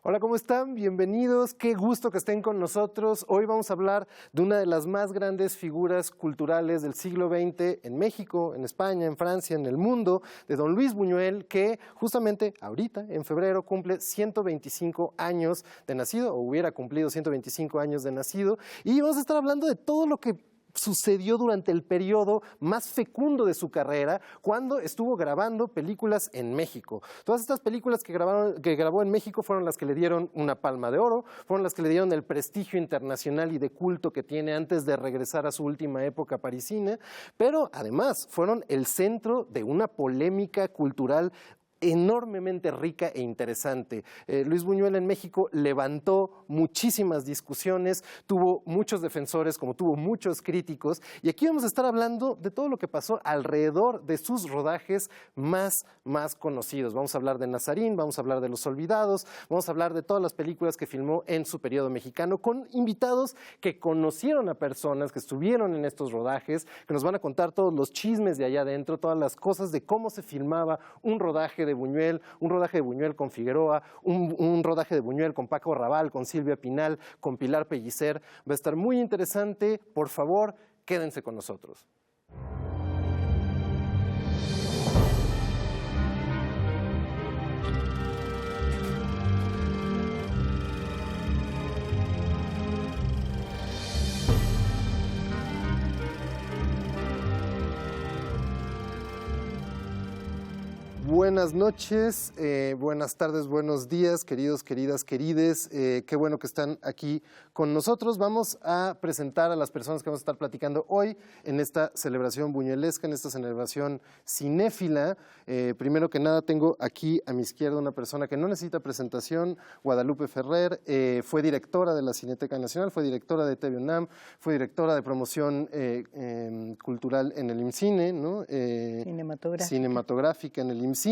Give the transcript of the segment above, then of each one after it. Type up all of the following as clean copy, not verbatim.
Hola, ¿cómo están? Bienvenidos, qué gusto que estén con nosotros. Hoy vamos a hablar de una de las más grandes figuras culturales del siglo XX en México, en España, en Francia, en el mundo, de don Luis Buñuel, que justamente ahorita, en febrero, cumple 125 años de nacido, o hubiera cumplido 125 años de nacido, y vamos a estar hablando de todo lo que sucedió durante el periodo más fecundo de su carrera, cuando estuvo grabando películas en México. Todas estas películas que grabó en México fueron las que le dieron una Palma de Oro, fueron las que le dieron el prestigio internacional y de culto que tiene antes de regresar a su última época parisina, pero además fueron el centro de una polémica cultural enormemente rica e interesante. Luis Buñuel en México levantó muchísimas discusiones, tuvo muchos defensores, como tuvo muchos críticos, y aquí vamos a estar hablando de todo lo que pasó alrededor de sus rodajes más conocidos. Vamos a hablar de Nazarín, vamos a hablar de Los Olvidados, vamos a hablar de todas las películas que filmó en su periodo mexicano, con invitados que conocieron a personas que estuvieron en estos rodajes, que nos van a contar todos los chismes de allá adentro, todas las cosas de cómo se filmaba un rodaje de Buñuel, un rodaje de Buñuel con Figueroa, un rodaje de Buñuel con Paco Rabanne, con Silvia Pinal, con Pilar Pellicer. Va a estar muy interesante. Por favor, quédense con nosotros. Buenas noches, buenas tardes, buenos días, queridos, queridas, querides. Qué bueno que están aquí con nosotros. Vamos a presentar a las personas que vamos a estar platicando hoy en esta celebración buñuelesca, en esta celebración cinéfila. Primero que nada, tengo aquí a mi izquierda una persona que no necesita presentación, Guadalupe Ferrer. Fue directora de la Cineteca Nacional, fue directora de TV UNAM, fue directora de promoción cultural en el IMCINE, ¿no? Cinematográfica en el IMCINE.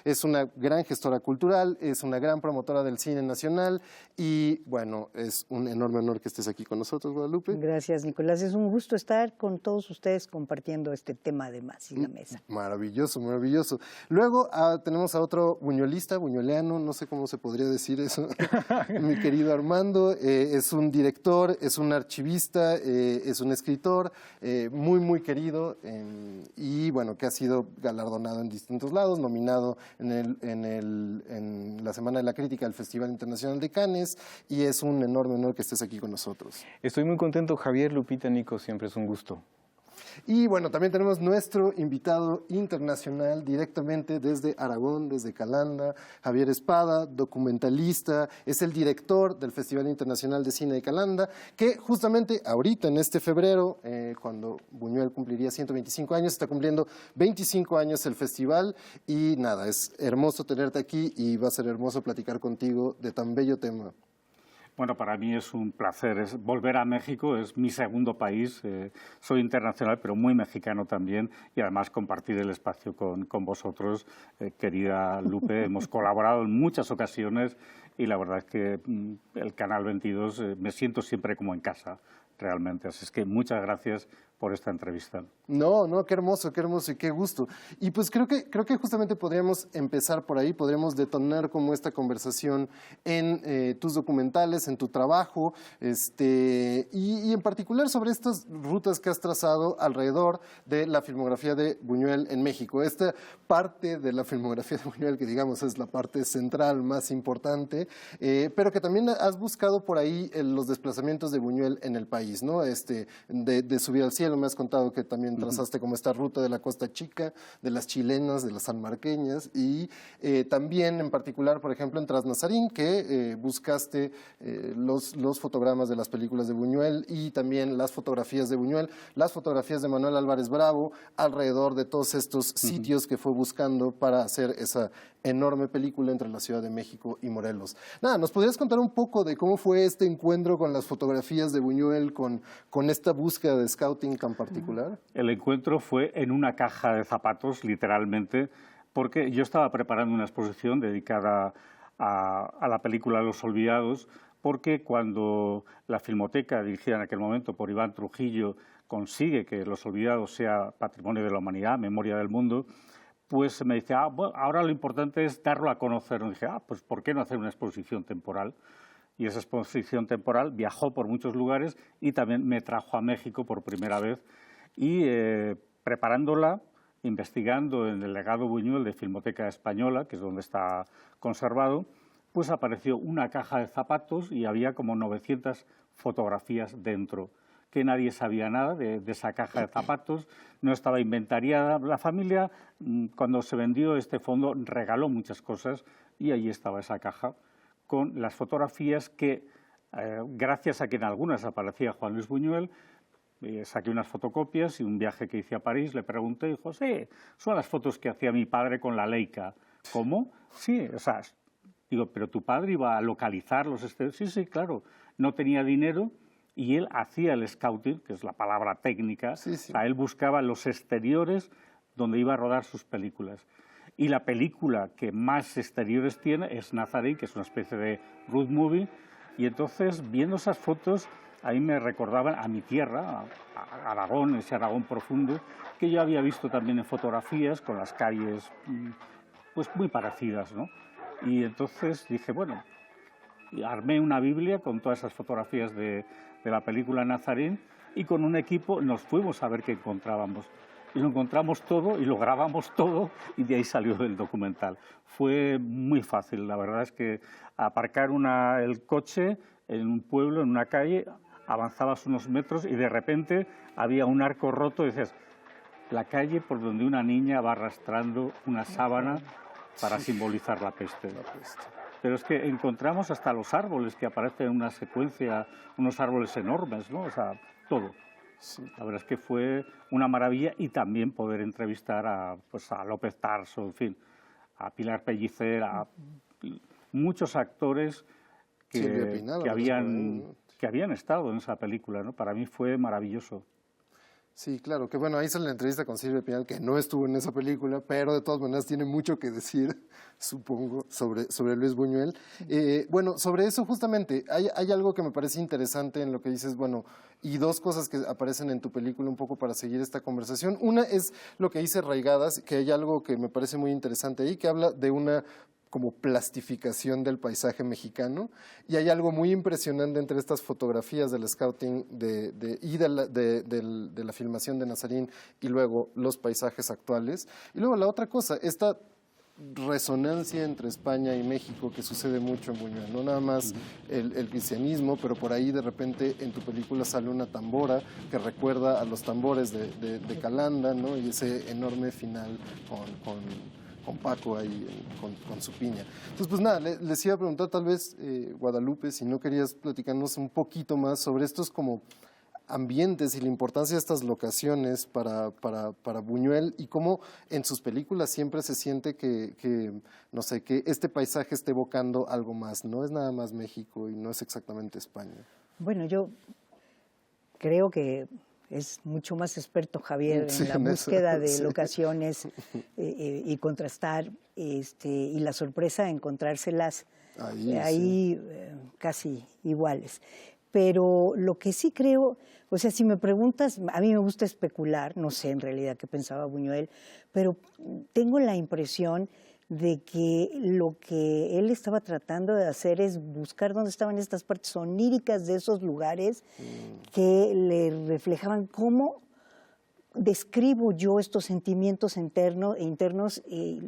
Es una gran gestora cultural, es una gran promotora del cine nacional y bueno, es un enorme honor que estés aquí con nosotros, Guadalupe. Gracias, Nicolás. Es un gusto estar con todos ustedes compartiendo este tema además en la mesa. Maravilloso, maravilloso. Luego tenemos a otro buñuelista, buñueliano, no sé cómo se podría decir eso, mi querido Armando. Es un director, es un archivista, es un escritor muy querido y bueno, que ha sido galardonado en distintos lados, nominado en la Semana de la Crítica del Festival Internacional de Cannes, y es un enorme honor que estés aquí con nosotros. Estoy muy contento, Javier, Lupita, Nico, siempre es un gusto. Y bueno, también tenemos nuestro invitado internacional directamente desde Aragón, desde Calanda, Javier Espada, documentalista, es el director del Festival Internacional de Cine de Calanda, que justamente ahorita en este febrero, cuando Buñuel cumpliría 125 años, está cumpliendo 25 años el festival y nada, es hermoso tenerte aquí y va a ser hermoso platicar contigo de tan bello tema. Bueno, para mí es un placer volver a México, es mi segundo país, soy internacional pero muy mexicano también y además compartir el espacio con vosotros, querida Lupe. Hemos colaborado en muchas ocasiones y la verdad es que el Canal 22 me siento siempre como en casa, realmente. Así es que muchas gracias por esta entrevista. No, qué hermoso y qué gusto. Y pues creo que justamente podríamos empezar por ahí, podríamos detonar como esta conversación en tus documentales, en tu trabajo, y en particular sobre estas rutas que has trazado alrededor de la filmografía de Buñuel en México. Esta parte de la filmografía de Buñuel, que digamos es la parte central más importante, pero que también has buscado por ahí los desplazamientos de Buñuel en el país, ¿no? De subir al cielo. Me has contado que también trazaste como esta ruta de la Costa Chica, de las chilenas, de las sanmarqueñas y también en particular, por ejemplo, en Trasnazarín, que buscaste los fotogramas de las películas de Buñuel y también las fotografías de Buñuel, las fotografías de Manuel Álvarez Bravo, alrededor de todos estos sitios que fue buscando para hacer esa enorme película entre la Ciudad de México y Morelos. Nada, ¿nos podrías contar un poco de cómo fue este encuentro con las fotografías de Buñuel, con esta búsqueda de scouting tan particular? El encuentro fue en una caja de zapatos, literalmente, porque yo estaba preparando una exposición dedicada a la película Los Olvidados, porque cuando la Filmoteca, dirigida en aquel momento por Iván Trujillo, consigue que Los Olvidados sea Patrimonio de la Humanidad, Memoria del Mundo, pues me dice, bueno, ahora lo importante es darlo a conocer. Y dije, pues ¿por qué no hacer una exposición temporal? Y esa exposición temporal viajó por muchos lugares y también me trajo a México por primera vez. Y preparándola, investigando en el legado Buñuel de Filmoteca Española, que es donde está conservado, pues apareció una caja de zapatos y había como 900 fotografías dentro, que nadie sabía nada de esa caja de zapatos, no estaba inventariada. La familia, cuando se vendió este fondo, regaló muchas cosas y allí estaba esa caja con las fotografías que, gracias a que en algunas aparecía Juan Luis Buñuel, saqué unas fotocopias y un viaje que hice a París le pregunté y dijo, sí, son las fotos que hacía mi padre con la Leica. ¿Cómo? Sí, o sea, digo, pero tu padre iba a localizar los exteriores. Sí, sí, claro, no tenía dinero. Y él hacía el scouting, que es la palabra técnica, sí, sí. O sea, él buscaba los exteriores donde iba a rodar sus películas. Y la película que más exteriores tiene es Nazarín, que es una especie de road movie, y entonces, viendo esas fotos, ahí me recordaban a mi tierra, a Aragón, ese Aragón profundo, que yo había visto también en fotografías, con las calles pues muy parecidas, ¿no? Y entonces dije, bueno, y armé una Biblia con todas esas fotografías de la película Nazarín y con un equipo nos fuimos a ver qué encontrábamos. Y lo encontramos todo y lo grabamos todo y de ahí salió el documental. Fue muy fácil, la verdad es que aparcar el coche en un pueblo, en una calle, avanzabas unos metros y de repente había un arco roto y dices, la calle por donde una niña va arrastrando una sábana para simbolizar la peste. Pero es que encontramos hasta los árboles que aparecen en una secuencia, unos árboles enormes, ¿no? O sea, todo. Sí. La verdad es que fue una maravilla y también poder entrevistar a López Tarso, en fin, a Pilar Pellicer, a muchos actores que habían estado en esa película, ¿no? Para mí fue maravilloso. Sí, claro, que bueno, ahí hizo la entrevista con Silvia Pinal, que no estuvo en esa película, pero de todas maneras tiene mucho que decir, supongo, sobre Luis Buñuel. Bueno, sobre eso justamente, hay algo que me parece interesante en lo que dices, bueno, y dos cosas que aparecen en tu película un poco para seguir esta conversación. Una es lo que dice Raigadas, que hay algo que me parece muy interesante ahí, que habla de una como plastificación del paisaje mexicano, y hay algo muy impresionante entre estas fotografías del scouting y de la filmación de Nazarín y luego los paisajes actuales. Y luego la otra cosa, esta resonancia entre España y México que sucede mucho en Buñuel, no nada más el cristianismo, pero por ahí de repente en tu película sale una tambora que recuerda a los tambores de Calanda, ¿no? Y ese enorme final con Paco ahí, con su piña. Entonces, pues nada, les iba a preguntar tal vez, Guadalupe, si no querías platicarnos un poquito más sobre estos como ambientes y la importancia de estas locaciones para Buñuel y cómo en sus películas siempre se siente que, no sé, que este paisaje esté evocando algo más, no es nada más México y no es exactamente España. Bueno, yo creo que es mucho más experto Javier en la búsqueda de locaciones y contrastar, y la sorpresa de encontrárselas ahí casi iguales. Pero lo que sí creo, o sea, si me preguntas, a mí me gusta especular, no sé en realidad qué pensaba Buñuel, pero tengo la impresión de que lo que él estaba tratando de hacer es buscar dónde estaban estas partes oníricas de esos lugares que le reflejaban cómo describo yo estos sentimientos internos,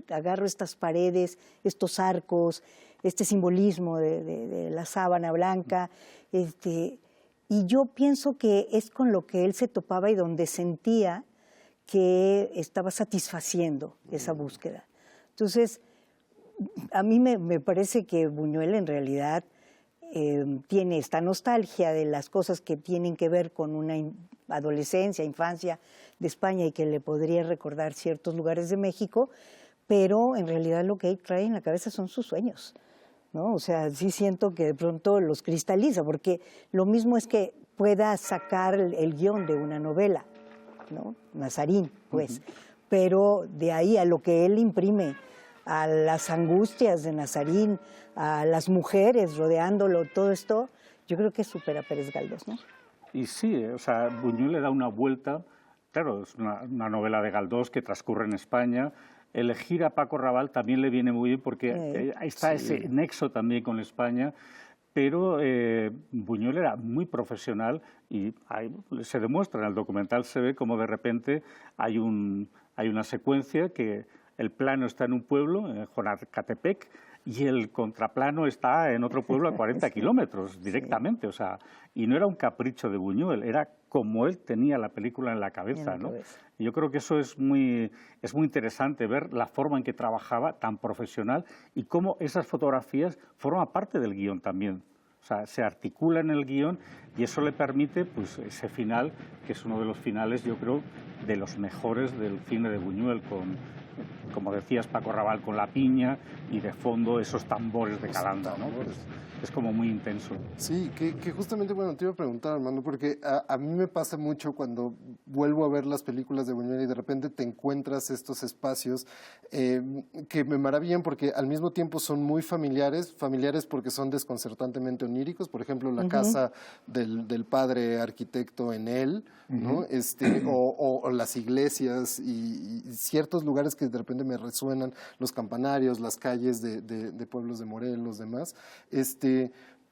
agarro estas paredes, estos arcos, este simbolismo de la sábana blanca, y yo pienso que es con lo que él se topaba y donde sentía que estaba satisfaciendo esa búsqueda. Entonces, a mí me parece que Buñuel en realidad tiene esta nostalgia de las cosas que tienen que ver con una adolescencia, infancia de España y que le podría recordar ciertos lugares de México, pero en realidad lo que él trae en la cabeza son sus sueños, ¿no? O sea, sí siento que de pronto los cristaliza, porque lo mismo es que pueda sacar el guión de una novela, ¿no? Nazarín, pues, pero de ahí a lo que él imprime, a las angustias de Nazarín, a las mujeres rodeándolo, todo esto, yo creo que supera Pérez Galdós, ¿no? Y sí, o sea, Buñuel le da una vuelta, claro, es una novela de Galdós que transcurre en España, elegir a Paco Rabanne también le viene muy bien porque está ese nexo también con España. Pero Buñuel era muy profesional y se demuestra en el documental, se ve como de repente hay una secuencia que el plano está en un pueblo, en Jonacatepec, y el contraplano está en otro pueblo a 40 kilómetros directamente. O sea, y no era un capricho de Buñuel, era como él tenía la película en la cabeza, ¿no? Y yo creo que eso es muy interesante, ver la forma en que trabajaba tan profesional y cómo esas fotografías forman parte del guión también. O sea, se articula en el guión y eso le permite pues, ese final, que es uno de los finales, yo creo, de los mejores del cine de Buñuel, con, como decías, Paco Rabanne con la piña y de fondo esos tambores de Calanda, ¿no? Es como muy intenso. Sí, que justamente, bueno, te iba a preguntar, Armando, porque a mí me pasa mucho cuando vuelvo a ver las películas de Buñuel y de repente te encuentras estos espacios que me maravillan porque al mismo tiempo son muy familiares porque son desconcertantemente oníricos, por ejemplo, la casa del padre arquitecto en él, ¿no? O las iglesias y ciertos lugares que de repente me resuenan, los campanarios, las calles de pueblos de Morelos, demás,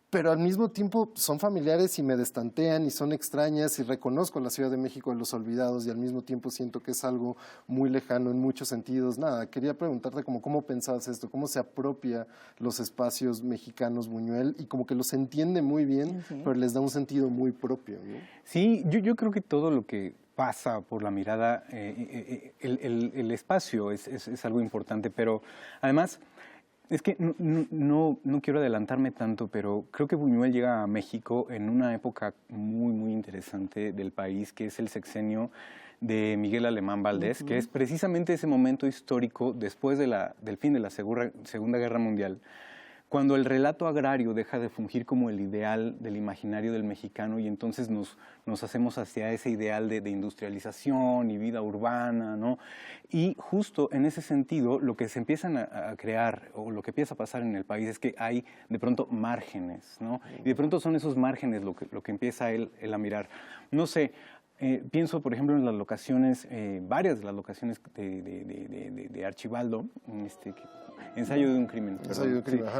pero al mismo tiempo son familiares y me destantean y son extrañas y reconozco la Ciudad de México de los olvidados y al mismo tiempo siento que es algo muy lejano en muchos sentidos. Nada, quería preguntarte cómo pensabas esto, cómo se apropia los espacios mexicanos Buñuel y como que los entiende muy bien, pero les da un sentido muy propio, ¿no? Sí, yo creo que todo lo que pasa por la mirada, el espacio es algo importante, pero además... Es que no quiero adelantarme tanto, pero creo que Buñuel llega a México en una época muy interesante del país, que es el sexenio de Miguel Alemán Valdés, que es precisamente ese momento histórico después del fin de la Segunda Guerra Mundial, cuando el relato agrario deja de fungir como el ideal del imaginario del mexicano y entonces nos hacemos hacia ese ideal de industrialización y vida urbana, ¿no? Y justo en ese sentido, lo que se empiezan a crear o lo que empieza a pasar en el país es que hay de pronto márgenes, ¿no? Y de pronto son esos márgenes lo que empieza él a mirar. No sé, pienso, por ejemplo, en las locaciones, varias de las locaciones de Archibaldo, Ensayo de un crimen.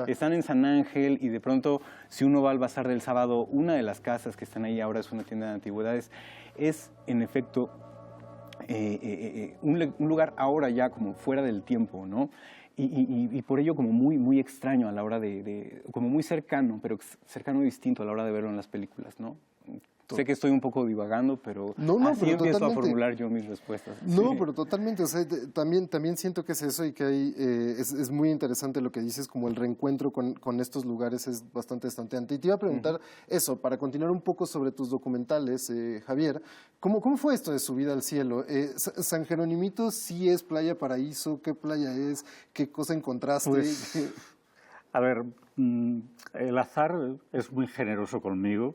Están en San Ángel y de pronto, si uno va al Bazar del Sábado, una de las casas que están ahí ahora es una tienda de antigüedades, es en efecto un lugar ahora ya como fuera del tiempo, ¿no? Y por ello como muy extraño a la hora como muy cercano, pero cercano y distinto a la hora de verlo en las películas, ¿no? Sé que estoy un poco divagando, pero así pero empiezo totalmente. A formular yo mis respuestas. No, pero totalmente. O sea, también siento que es eso y que es muy interesante lo que dices, como el reencuentro con estos lugares es bastante estanteante. Y te iba a preguntar eso, para continuar un poco sobre tus documentales, Javier, ¿cómo fue esto de Subida al Cielo? ¿San Jeronimito sí es playa paraíso? ¿Qué playa es? ¿Qué cosa encontraste? Pues, a ver, el azar es muy generoso conmigo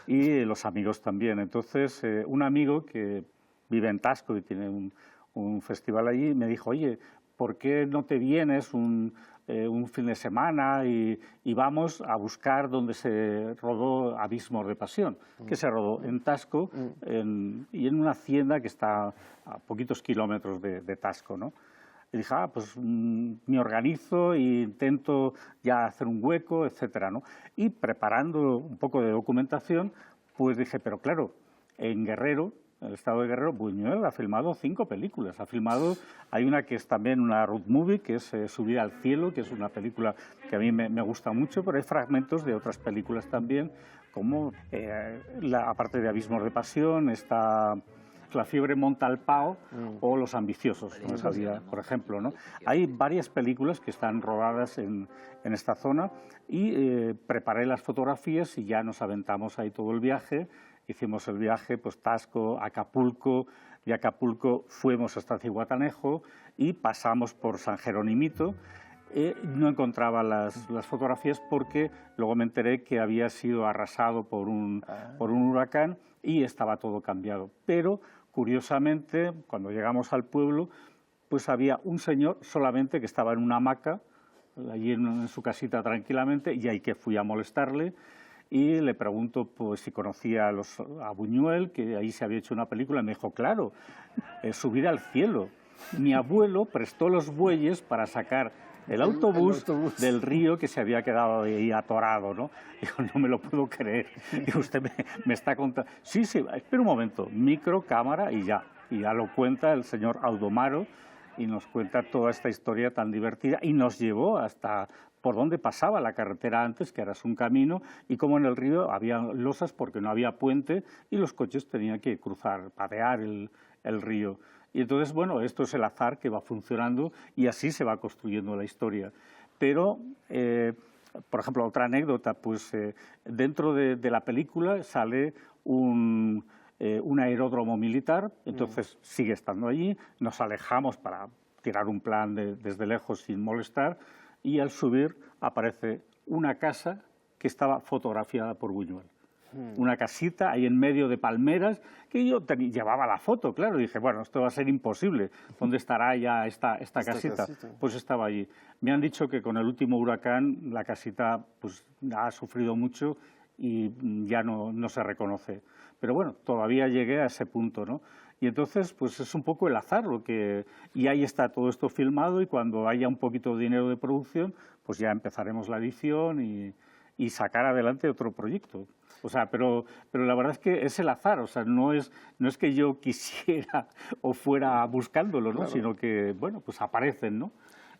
y los amigos también. Entonces, un amigo que vive en Taxco y tiene un festival allí me dijo, oye, ¿por qué no te vienes un fin de semana y vamos a buscar donde se rodó Abismos de Pasión, que se rodó en Taxco y en una hacienda que está a poquitos kilómetros de Taxco, ¿no? Y dije, pues me organizo e intento ya hacer un hueco, etcétera, ¿no? Y preparando un poco de documentación, pues dije, pero claro, en Guerrero, en el estado de Guerrero, Buñuel ha filmado 5 películas. Hay una que es también una road movie, que es Subida al Cielo, que es una película que a mí me gusta mucho, pero hay fragmentos de otras películas también, como aparte de Abismos de Pasión, está La fiebre monta al Pao o Los ambiciosos, ¿no? Por ejemplo, ¿no? Hay varias películas que están rodadas en esta zona y preparé las fotografías y ya nos aventamos ahí todo el viaje. Hicimos el viaje, pues Taxco, Acapulco, de Acapulco fuimos hasta Zihuatanejo y pasamos por San Jeronimito. No encontraba las fotografías porque luego me enteré que había sido arrasado por un huracán y estaba todo cambiado. Pero curiosamente, cuando llegamos al pueblo, pues había un señor solamente que estaba en una hamaca, allí en su casita tranquilamente, y ahí que fui a molestarle y le pregunto pues, si conocía a Buñuel, que ahí se había hecho una película, y me dijo, claro, Subida al Cielo. Mi abuelo prestó los bueyes para sacar el autobús del río que se había quedado ahí atorado, ¿no? Digo, no me lo puedo creer. Y usted me está contando. Sí, sí, espera un momento. Micro, cámara y ya. Y ya lo cuenta el señor Audomaro y nos cuenta toda esta historia tan divertida y nos llevó hasta por donde pasaba la carretera antes, que era un camino, y como en el río había losas porque no había puente y los coches tenían que cruzar, padear el río. Y entonces, bueno, esto es el azar que va funcionando y así se va construyendo la historia. Pero, por ejemplo, otra anécdota, pues dentro de la película sale un aeródromo militar, entonces sigue estando allí, nos alejamos para tirar un plan desde lejos sin molestar, y al subir aparece una casa que estaba fotografiada por Buñuel. Una casita ahí en medio de palmeras, que yo llevaba la foto, claro, y dije, bueno, esto va a ser imposible, ¿dónde estará ya esta casita? Pues estaba allí. Me han dicho que con el último huracán la casita pues, ha sufrido mucho y ya no se reconoce. Pero bueno, todavía llegué a ese punto, ¿no? Y entonces, pues es un poco el azar y ahí está todo esto filmado y cuando haya un poquito de dinero de producción, pues ya empezaremos la edición y sacar adelante otro proyecto. O sea, pero la verdad es que es el azar, o sea, no es que yo quisiera o fuera buscándolo, ¿no? Claro. Sino que, bueno, pues aparecen, ¿no?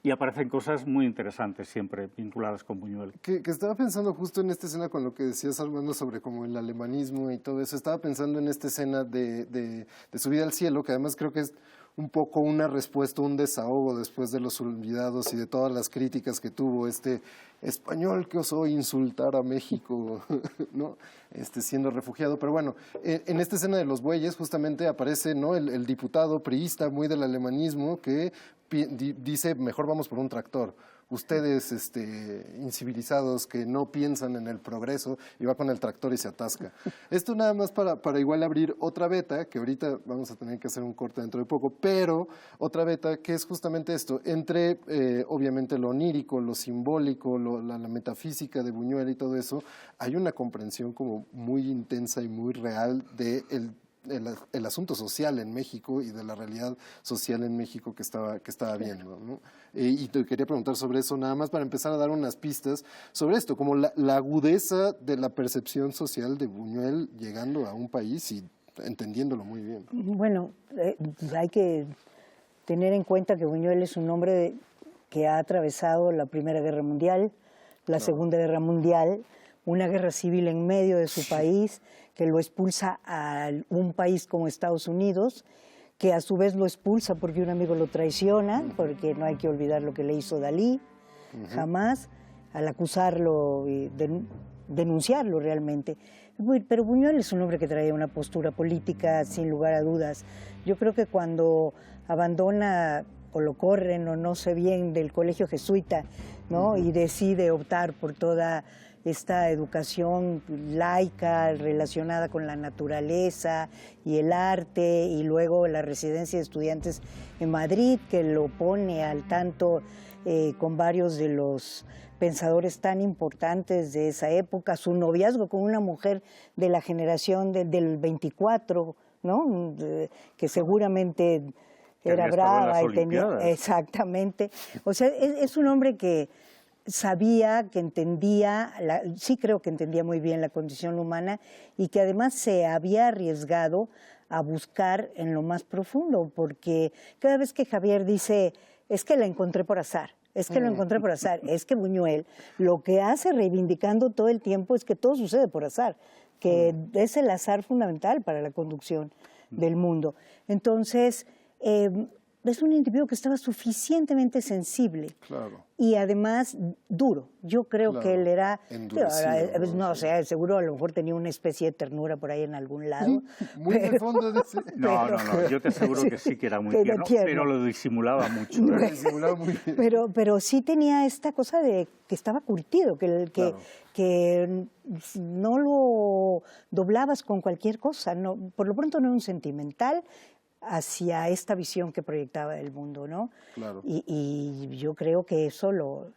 Y aparecen cosas muy interesantes siempre vinculadas con Buñuel. Que estaba pensando justo en esta escena con lo que decías, Armando, sobre como el alemanismo y todo eso. Estaba pensando en esta escena de Subida al cielo, que además creo que es un poco una respuesta, un desahogo después de Los Olvidados y de todas las críticas que tuvo este español que osó insultar a México, ¿no? Siendo refugiado. Pero bueno, en esta escena de los bueyes justamente aparece, ¿no? el diputado priista muy del alemanismo que dice, mejor vamos por un tractor. Ustedes incivilizados que no piensan en el progreso, y va con el tractor y se atasca. Esto nada más para igual abrir otra beta, que ahorita vamos a tener que hacer un corte dentro de poco, pero otra beta que es justamente esto, entre obviamente lo onírico, lo simbólico, la metafísica de Buñuel y todo eso, hay una comprensión como muy intensa y muy real de el asunto social en México y de la realidad social en México que estaba viendo, ¿no? Y te quería preguntar sobre eso, nada más para empezar a dar unas pistas sobre esto, como la agudeza de la percepción social de Buñuel llegando a un país y entendiéndolo muy bien. Bueno, hay que tener en cuenta que Buñuel es un hombre que ha atravesado la Primera Guerra Mundial, la Segunda Guerra Mundial, una guerra civil en medio de su país, que lo expulsa a un país como Estados Unidos, que a su vez lo expulsa porque un amigo lo traiciona, porque no hay que olvidar lo que le hizo Dalí, jamás, al acusarlo y denunciarlo realmente. Pero Buñuel es un hombre que traía una postura política sin lugar a dudas. Yo creo que cuando abandona o lo corren o no sé bien del colegio jesuita, ¿no? Y decide optar por toda esta educación laica relacionada con la naturaleza y el arte, y luego la residencia de estudiantes en Madrid, que lo pone al tanto con varios de los pensadores tan importantes de esa época, su noviazgo con una mujer de la generación del 24, ¿no? Que seguramente era brava y tenía... Exactamente. O sea, es un hombre que sabía, que entendía, sí creo que entendía muy bien la condición humana y que además se había arriesgado a buscar en lo más profundo, porque cada vez que Javier dice, es que la encontré por azar, es que lo encontré por azar, es que Buñuel lo que hace reivindicando todo el tiempo es que todo sucede por azar, que es el azar fundamental para la conducción del mundo. Entonces, es un individuo que estaba suficientemente sensible y además duro. Yo creo que él era, no sé, seguro a lo mejor tenía una especie de ternura por ahí en algún lado. Muy en el fondo de ese... No, yo te aseguro que sí que era muy tierno, pero lo disimulaba mucho. Lo disimulaba muy bien. Pero sí tenía esta cosa de que estaba curtido, que no lo doblabas con cualquier cosa. No, por lo pronto no era un sentimental hacia esta visión que proyectaba del mundo, ¿no? Claro. Y yo creo que eso lo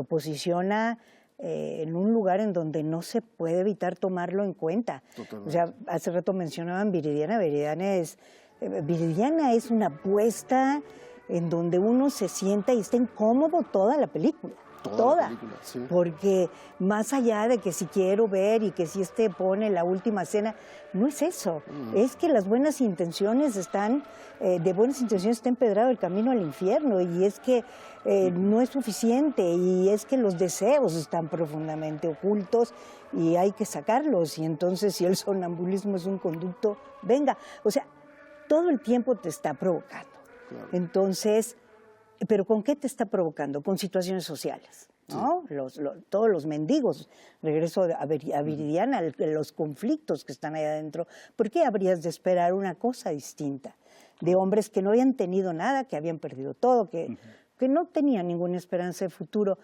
posiciona en un lugar en donde no se puede evitar tomarlo en cuenta. Totalmente. O sea, hace rato mencionaban Viridiana. Viridiana es una apuesta en donde uno se sienta y está incómodo toda la película. Toda la película, sí. Porque más allá de que si quiero ver y que si pone la última escena, no es eso. Es que las buenas intenciones están, de buenas intenciones está empedrado el camino al infierno, y es que no es suficiente, y es que los deseos están profundamente ocultos y hay que sacarlos. Y entonces, si el sonambulismo es un conducto, venga, o sea, todo el tiempo te está provocando. Claro. Entonces, ¿pero con qué te está provocando? Con situaciones sociales, ¿no? Sí. Todos los mendigos, regreso a Viridiana, los conflictos que están ahí adentro. ¿Por qué habrías de esperar una cosa distinta? De hombres que no habían tenido nada, que habían perdido todo, que no tenían ninguna esperanza de futuro.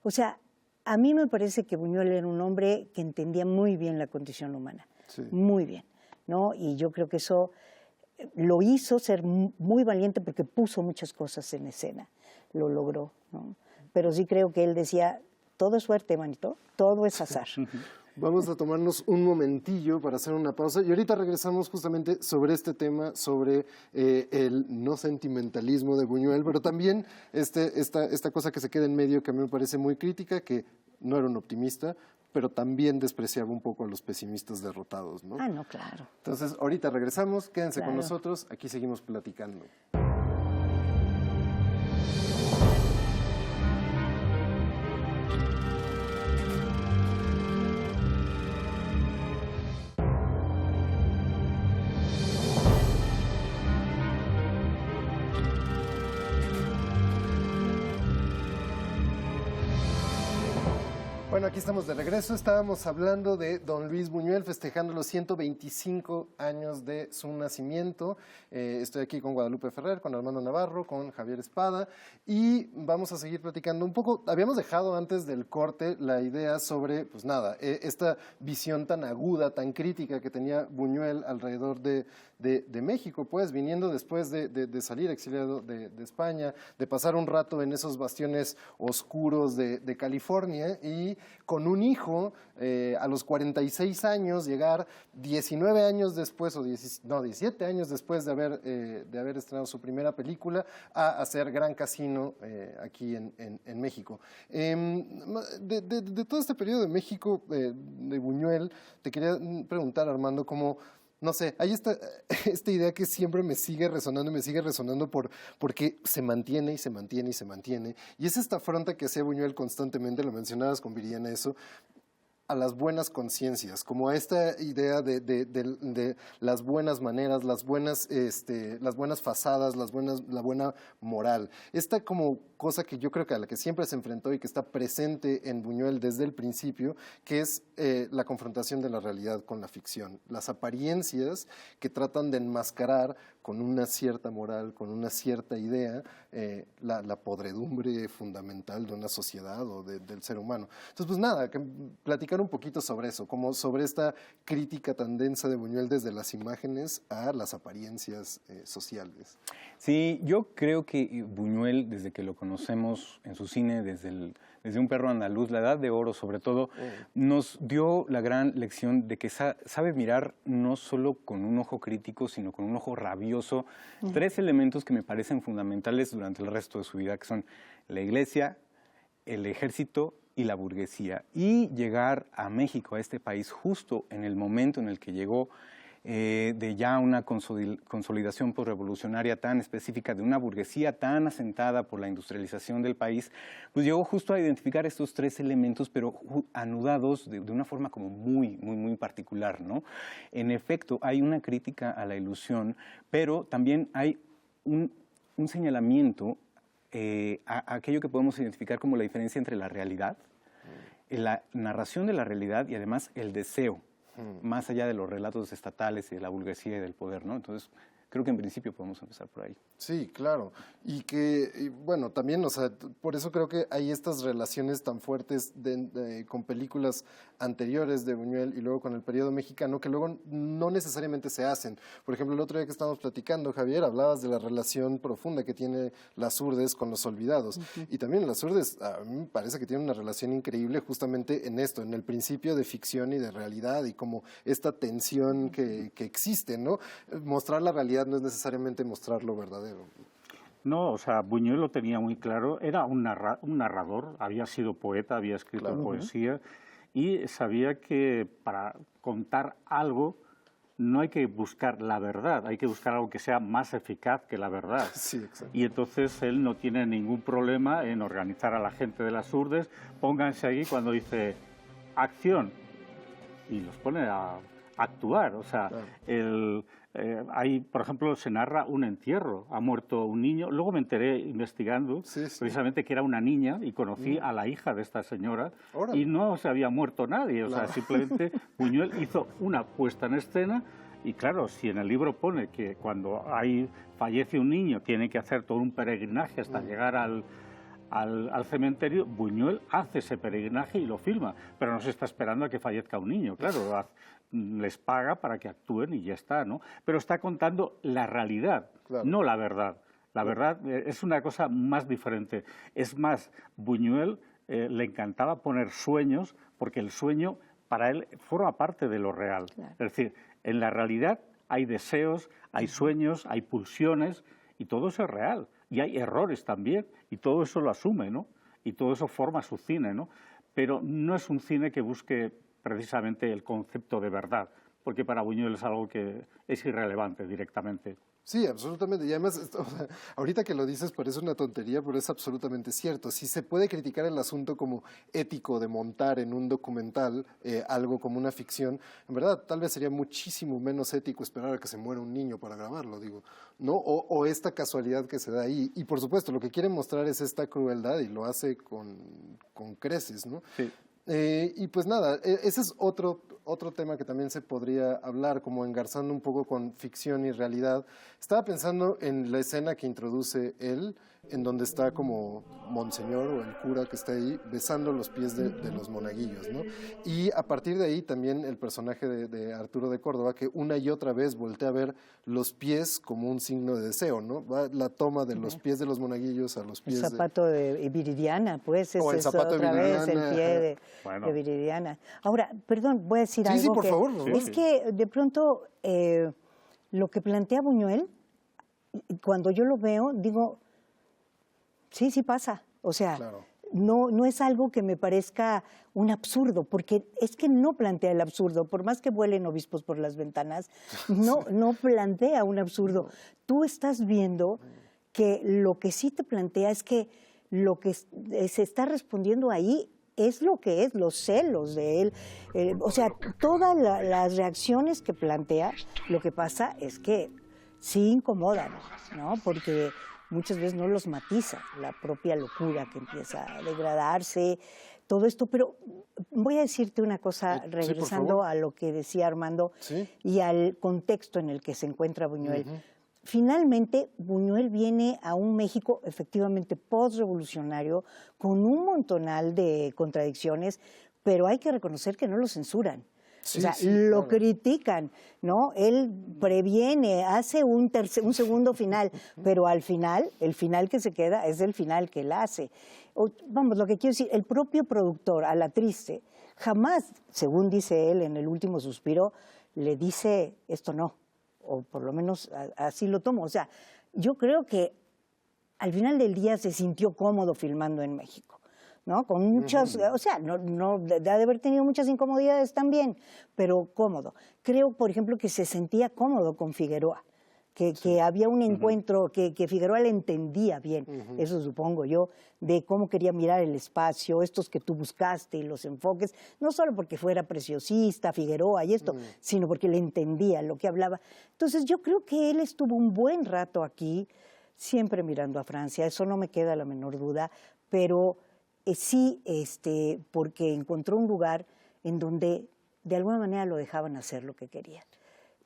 O sea, a mí me parece que Buñuel era un hombre que entendía muy bien la condición humana, muy bien, ¿no? Y yo creo que eso lo hizo ser muy valiente porque puso muchas cosas en escena, lo logró, ¿no? Pero sí creo que él decía, todo es suerte, manito, todo es azar. Vamos a tomarnos un momentillo para hacer una pausa y ahorita regresamos justamente sobre este tema, sobre el no sentimentalismo de Buñuel, pero también esta cosa que se queda en medio que a mí me parece muy crítica, que no era un optimista, pero también despreciaba un poco a los pesimistas derrotados, ¿no? Ah, no, claro. Entonces, ahorita regresamos, quédense con nosotros, aquí seguimos platicando. Bueno, aquí estamos de regreso. Estábamos hablando de don Luis Buñuel festejando los 125 años de su nacimiento. Estoy aquí con Guadalupe Ferrer, con Armando Navarro, con Javier Espada y vamos a seguir platicando un poco. Habíamos dejado antes del corte la idea sobre, pues nada, esta visión tan aguda, tan crítica que tenía Buñuel alrededor de México, pues viniendo después de salir exiliado de España, de pasar un rato en esos bastiones oscuros de California y con un hijo a los 46 años, llegar 19 años después, 17 años después de haber estrenado su primera película, a hacer Gran Casino aquí en México. De todo este periodo de México, de Buñuel, te quería preguntar, Armando, cómo... No sé, hay esta idea que siempre me sigue resonando y me sigue resonando porque se mantiene y se mantiene y se mantiene. Y es esta afronta que hacía Buñuel constantemente, lo mencionabas con Viridiana eso, a las buenas conciencias, como a esta idea de las buenas maneras, las buenas fazadas, la buena moral. Esta como cosa que yo creo que a la que siempre se enfrentó y que está presente en Buñuel desde el principio, que es la confrontación de la realidad con la ficción. Las apariencias que tratan de enmascarar con una cierta moral, con una cierta idea, la podredumbre fundamental de una sociedad o del ser humano. Entonces, pues nada, platicar un poquito sobre eso, como sobre esta crítica tan densa de Buñuel desde las imágenes a las apariencias sociales. Sí, yo creo que Buñuel, desde que lo conocemos en su cine, desde Un perro andaluz, La Edad de Oro sobre todo, nos dio la gran lección de que sabe mirar no solo con un ojo crítico, sino con un ojo rabioso. Tres elementos que me parecen fundamentales durante el resto de su vida, que son la iglesia, el ejército y la burguesía. Y llegar a México, a este país, justo en el momento en el que llegó, de ya una consolidación posrevolucionaria tan específica, de una burguesía tan asentada por la industrialización del país, pues llegó justo a identificar estos tres elementos, pero anudados de una forma como muy particular, ¿no? En efecto, hay una crítica a la ilusión, pero también hay un señalamiento a aquello que podemos identificar como la diferencia entre la realidad, la narración de la realidad y además el deseo, más allá de los relatos estatales y de la burguesía y del poder, ¿no? Entonces, creo que en principio podemos empezar por ahí. Sí, claro. Bueno, también, o sea, por eso creo que hay estas relaciones tan fuertes con películas anteriores de Buñuel y luego con el periodo mexicano que luego no necesariamente se hacen. Por ejemplo, el otro día que estábamos platicando, Javier, hablabas de la relación profunda que tiene Las Urdes con Los Olvidados. Y también Las Urdes, a mí me parece que tiene una relación increíble justamente en esto, en el principio de ficción y de realidad y como esta tensión que existe, ¿no? Mostrar la realidad no es necesariamente mostrar lo verdadero. No, o sea, Buñuel lo tenía muy claro, era un narrador, había sido poeta, había escrito poesía y sabía que para contar algo no hay que buscar la verdad, hay que buscar algo que sea más eficaz que la verdad. Sí, exacto. Y entonces él no tiene ningún problema en organizar a la gente de las urdes, pónganse ahí cuando dice acción y los pone a actuar. O sea, Claro. ahí, por ejemplo, se narra un entierro, ha muerto un niño. Luego me enteré investigando precisamente que era una niña y conocí a la hija de esta señora. Órale. Y no se había muerto nadie. O Claro. sea, simplemente Buñuel hizo una puesta en escena. Y claro, si en el libro pone que cuando fallece un niño tiene que hacer todo un peregrinaje hasta llegar al cementerio, Buñuel hace ese peregrinaje y lo filma, pero no se está esperando a que fallezca un niño, claro, les paga para que actúen y ya está, ¿no? Pero está contando la realidad, Claro. no la verdad. La verdad es una cosa más diferente. Es más, Buñuel le encantaba poner sueños, porque el sueño para él forma parte de lo real. Claro. Es decir, en la realidad hay deseos, hay sueños, hay pulsiones, y todo eso es real. Y hay errores también, y todo eso lo asume, ¿no? Y todo eso forma su cine, ¿no? Pero no es un cine que busque precisamente el concepto de verdad, porque para Buñuel es algo que es irrelevante directamente. Sí, absolutamente. Y además, o sea, ahorita que lo dices parece una tontería, pero es absolutamente cierto. Si se puede criticar el asunto como ético de montar en un documental algo como una ficción, en verdad tal vez sería muchísimo menos ético esperar a que se muera un niño para grabarlo, digo, ¿no? O esta casualidad que se da ahí. Y por supuesto, lo que quiere mostrar es esta crueldad y lo hace con creces, ¿no? Sí. Y pues nada, ese es otro tema que también se podría hablar, como engarzando un poco con ficción y realidad. Estaba pensando en la escena que introduce él, en donde está como Monseñor o el cura que está ahí besando los pies de los monaguillos, ¿no? Y a partir de ahí también el personaje de Arturo de Córdoba, que una y otra vez voltea a ver los pies como un signo de deseo, ¿no? Va la toma de los pies de los monaguillos a los El pies zapato de Viridiana, pues, O el es zapato de otra vez el Viridiana, pie Bueno. de Viridiana. Ahora, perdón, voy a decir Sí, algo sí, por que favor, por favor. es que de pronto lo que plantea Buñuel, cuando yo lo veo, digo, sí, sí pasa. O sea, Claro. no es algo que me parezca un absurdo, porque es que no plantea el absurdo, por más que vuelen obispos por las ventanas, no plantea un absurdo. Tú estás viendo que lo que sí te plantea es que lo que se está respondiendo ahí es lo que es, los celos de él. O sea, todas las reacciones que plantea, lo que pasa es que sí incomodan, ¿no? Porque muchas veces no los matiza, la propia locura que empieza a degradarse, todo esto. Pero voy a decirte una cosa, sí, regresando por favor. a lo que decía Armando Sí. y al contexto en el que se encuentra Buñuel. Finalmente, Buñuel viene a un México efectivamente postrevolucionario, con un montonal de contradicciones, pero hay que reconocer que no lo censuran. Sí, o sea, sí, lo claro. critican, ¿no? Él previene, hace un segundo final, pero al final, el final que se queda es el final que él hace. Vamos, lo que quiero decir, el propio productor, a la triste, jamás, según dice él en El último suspiro, le dice esto no, o por lo menos así lo tomo. O sea, yo creo que al final del día se sintió cómodo filmando en México, ¿no? Con muchas, o sea, no de haber tenido muchas incomodidades también, pero cómodo. Creo, por ejemplo, que se sentía cómodo con Figueroa, que había un encuentro, que Figueroa le entendía bien, eso supongo yo, de cómo quería mirar el espacio, estos que tú buscaste y los enfoques, no solo porque fuera preciosista, Figueroa y esto, sino porque le entendía lo que hablaba. Entonces yo creo que él estuvo un buen rato aquí, siempre mirando a Francia, eso no me queda la menor duda, pero sí, porque encontró un lugar en donde de alguna manera lo dejaban hacer lo que querían.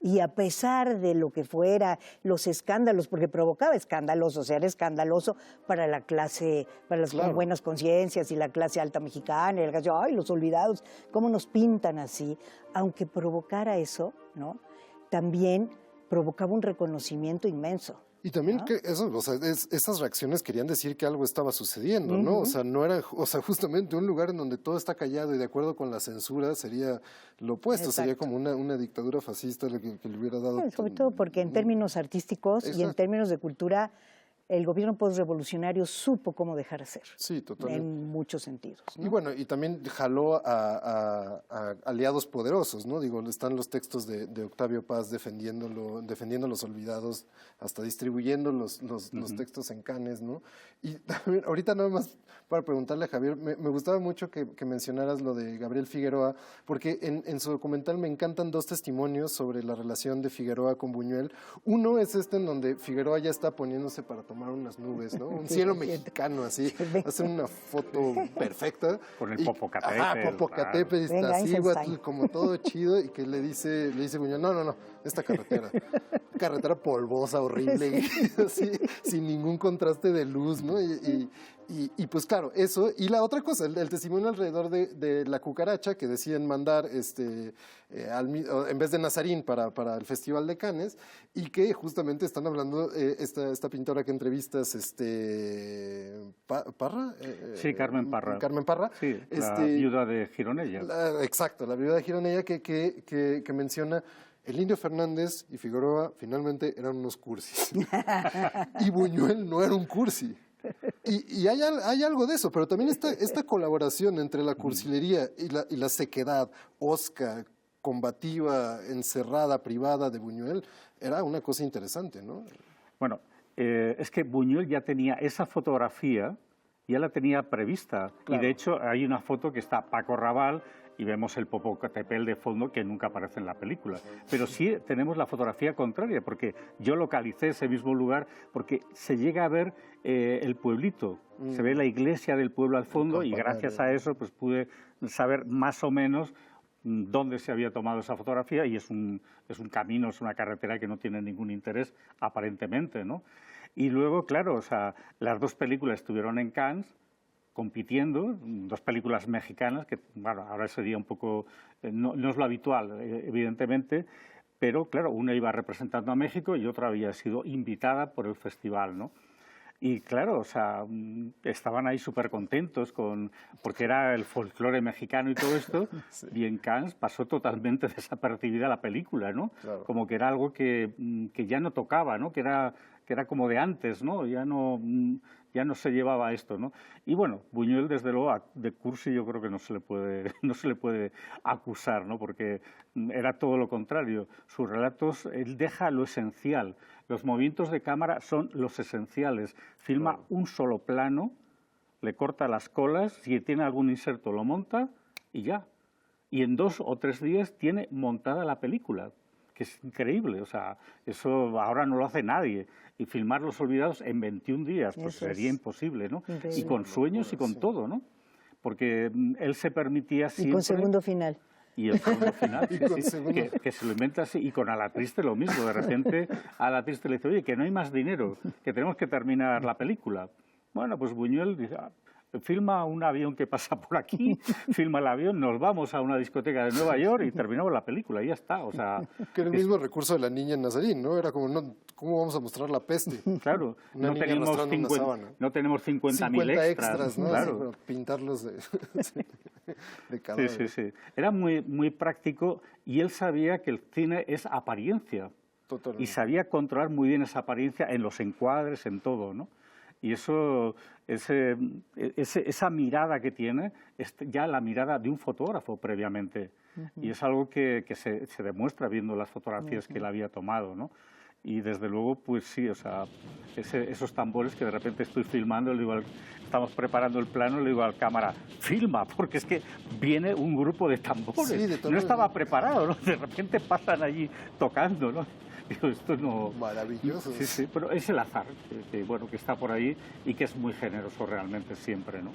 Y a pesar de lo que fuera, los escándalos, porque provocaba escándalos, o sea, era escandaloso para la clase, para las Claro. con buenas conciencias y la clase alta mexicana, y el caso, ay, los olvidados, ¿cómo nos pintan así? Aunque provocara eso, ¿no? También provocaba un reconocimiento inmenso. Y también que eso, o sea, esas reacciones querían decir que algo estaba sucediendo, ¿no? O sea, no era, o sea, justamente un lugar en donde todo está callado y de acuerdo con la censura sería lo opuesto, sería Exacto. como una dictadura fascista que le hubiera dado. Sobre todo porque en términos artísticos y en Exacto. términos de cultura el gobierno postrevolucionario supo cómo dejar hacer. Sí, totalmente. En muchos sentidos, ¿no? Y bueno, y también jaló a aliados poderosos, ¿no? Digo, están los textos de Octavio Paz defendiendo los olvidados, hasta distribuyendo los textos en Cannes, ¿no? Y también, ahorita nada más para preguntarle a Javier, me gustaba mucho que mencionaras lo de Gabriel Figueroa, porque en su documental me encantan dos testimonios sobre la relación de Figueroa con Buñuel. Uno es en donde Figueroa ya está poniéndose para tomar unas nubes, ¿no? Un cielo mexicano así, hace una foto perfecta. Con el Popocatépetl. Ajá, Popocatépetl, Venga, así, Einstein. como todo chido, y que le dice Buñuel, no, esta carretera polvosa, horrible, y así, sin ningún contraste de luz, ¿no? Y pues claro, eso. Y la otra cosa, el testimonio alrededor de la cucaracha que deciden mandar en vez de Nazarín para el Festival de Cannes, y que justamente están hablando esta pintora que entrevistas, Parra. Sí, Carmen Parra. Carmen Parra. Sí, la viuda de Gironella. Exacto, la viuda de Gironella que menciona... El Indio Fernández y Figueroa finalmente eran unos cursis. Y Buñuel no era un cursi. Y hay algo de eso, pero también esta colaboración entre la cursilería y la sequedad, hosca, combativa, encerrada, privada de Buñuel, era una cosa interesante, ¿no? Bueno, es que Buñuel ya tenía esa fotografía, ya la tenía prevista. Claro. Y de hecho hay una foto que está Paco Raval y vemos el Popocatépetl de fondo, que nunca aparece en la película. Pero sí tenemos la fotografía contraria, porque yo localicé ese mismo lugar, porque se llega a ver el pueblito, se ve la iglesia del pueblo al fondo, y gracias a eso pues pude saber más o menos dónde se había tomado esa fotografía, y es un camino, es una carretera que no tiene ningún interés aparentemente, ¿no? Y luego, claro, o sea, las dos películas estuvieron en Cannes compitiendo, dos películas mexicanas, que bueno, ahora sería un poco, no es lo habitual, evidentemente, pero claro, una iba representando a México y otra había sido invitada por el festival, ¿no? Y claro, o sea, estaban ahí súper contentos porque era el folclore mexicano y todo esto, sí. Y en Cannes pasó totalmente desapercibida la película, ¿no? Claro. Como que era algo que ya no tocaba, ¿no? Que era como de antes, ¿no? Ya no se llevaba esto, ¿no? Y bueno, Buñuel, desde luego, de cursi yo creo que no se le puede acusar, ¿no? Porque era todo lo contrario. Sus relatos, él deja lo esencial. Los movimientos de cámara son los esenciales. Filma un solo plano, le corta las colas, si tiene algún inserto lo monta y ya. Y en 2 o 3 días tiene montada la película, que es increíble. O sea, eso ahora no lo hace nadie. Y filmar Los Olvidados en 21 días, pues sería imposible, ¿no? Increíble. Y con sueños y con todo, ¿no? Porque él se permitía siempre... Y con segundo final. Y el segundo final, que se lo inventa así. Y con A la Triste lo mismo. De repente a La Triste le dice, oye, que no hay más dinero, que tenemos que terminar la película. Bueno, pues Buñuel dice, filma un avión que pasa por aquí, filma el avión, nos vamos a una discoteca de Nueva York y terminamos la película, y ya está. O sea, que era el mismo recurso de la niña en Nazarín, ¿no? Era como, no, ¿cómo vamos a mostrar la peste? Claro, no tenemos 50.000 extras, ¿no? Claro. Para pintarlos de cadáver. Sí. Era muy, muy práctico, y él sabía que el cine es apariencia. Totalmente. Y sabía controlar muy bien esa apariencia en los encuadres, en todo, ¿no? Y eso, esa mirada que tiene es ya la mirada de un fotógrafo previamente. Y es algo que se demuestra viendo las fotografías que él había tomado, ¿no? Y desde luego, pues sí, o sea, esos tambores que de repente estoy filmando, le digo estamos preparando el plano, le digo al cámara, filma, porque es que viene un grupo de tambores. Sí, no estaba preparado, ¿no? De repente pasan allí tocando, ¿no? Digo, esto no... Maravilloso. Sí, pero es el azar que está por ahí y que es muy generoso realmente siempre, ¿no?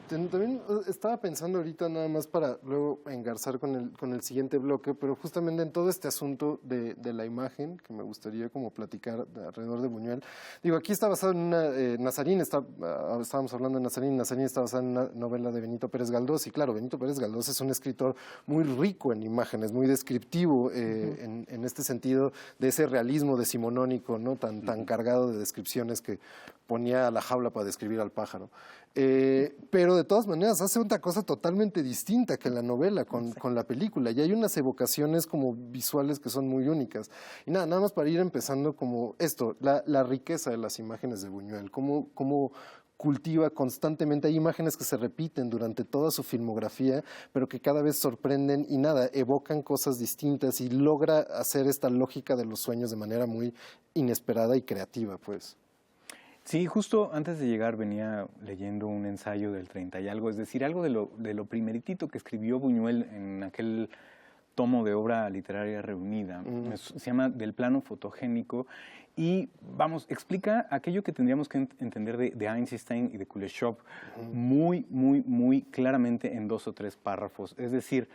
También estaba pensando ahorita, nada más para luego engarzar con el siguiente bloque, pero justamente en todo este asunto de la imagen, que me gustaría como platicar alrededor de Buñuel. Digo, aquí está basado en una... Nazarín, estábamos hablando de Nazarín está basado en una novela de Benito Pérez Galdós, y claro, Benito Pérez Galdós es un escritor muy rico en imágenes, muy descriptivo en este sentido de ese realismo decimonónico, ¿no? Tan cargado de descripciones que ponía la jaula para describir al pájaro. Pero de todas maneras hace una cosa totalmente distinta que la novela con la película, y hay unas evocaciones como visuales que son muy únicas. Y nada más para ir empezando como esto, la riqueza de las imágenes de Buñuel, cómo cultiva constantemente, hay imágenes que se repiten durante toda su filmografía, pero que cada vez sorprenden y nada, evocan cosas distintas y logra hacer esta lógica de los sueños de manera muy inesperada y creativa, pues. Sí, justo antes de llegar venía leyendo un ensayo del 30 y algo, es decir, algo de lo primeritito que escribió Buñuel en aquel tomo de obra literaria reunida. Se llama Del plano fotogénico y, vamos, explica aquello que tendríamos que entender de Einstein y de Kuleshov muy claramente en 2 o 3 párrafos. Es decir,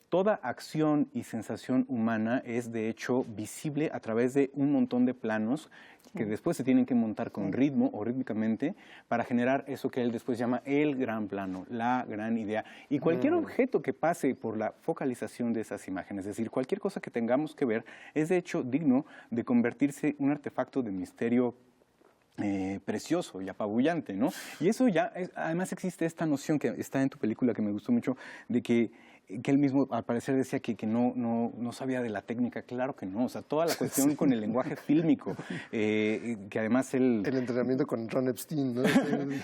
toda acción y sensación humana es, de hecho, visible a través de un montón de planos que después se tienen que montar con ritmo o rítmicamente para generar eso que él después llama el gran plano, la gran idea. Y cualquier objeto que pase por la focalización de esas imágenes, es decir, cualquier cosa que tengamos que ver, es de hecho digno de convertirse en un artefacto de misterio precioso y apabullante, ¿no? Y eso ya, además existe esta noción que está en tu película que me gustó mucho, de que él mismo al parecer decía que no sabía de la técnica. Claro que no, o sea, toda la cuestión con el lenguaje fílmico, que además él... El entrenamiento con Ron Epstein, ¿no?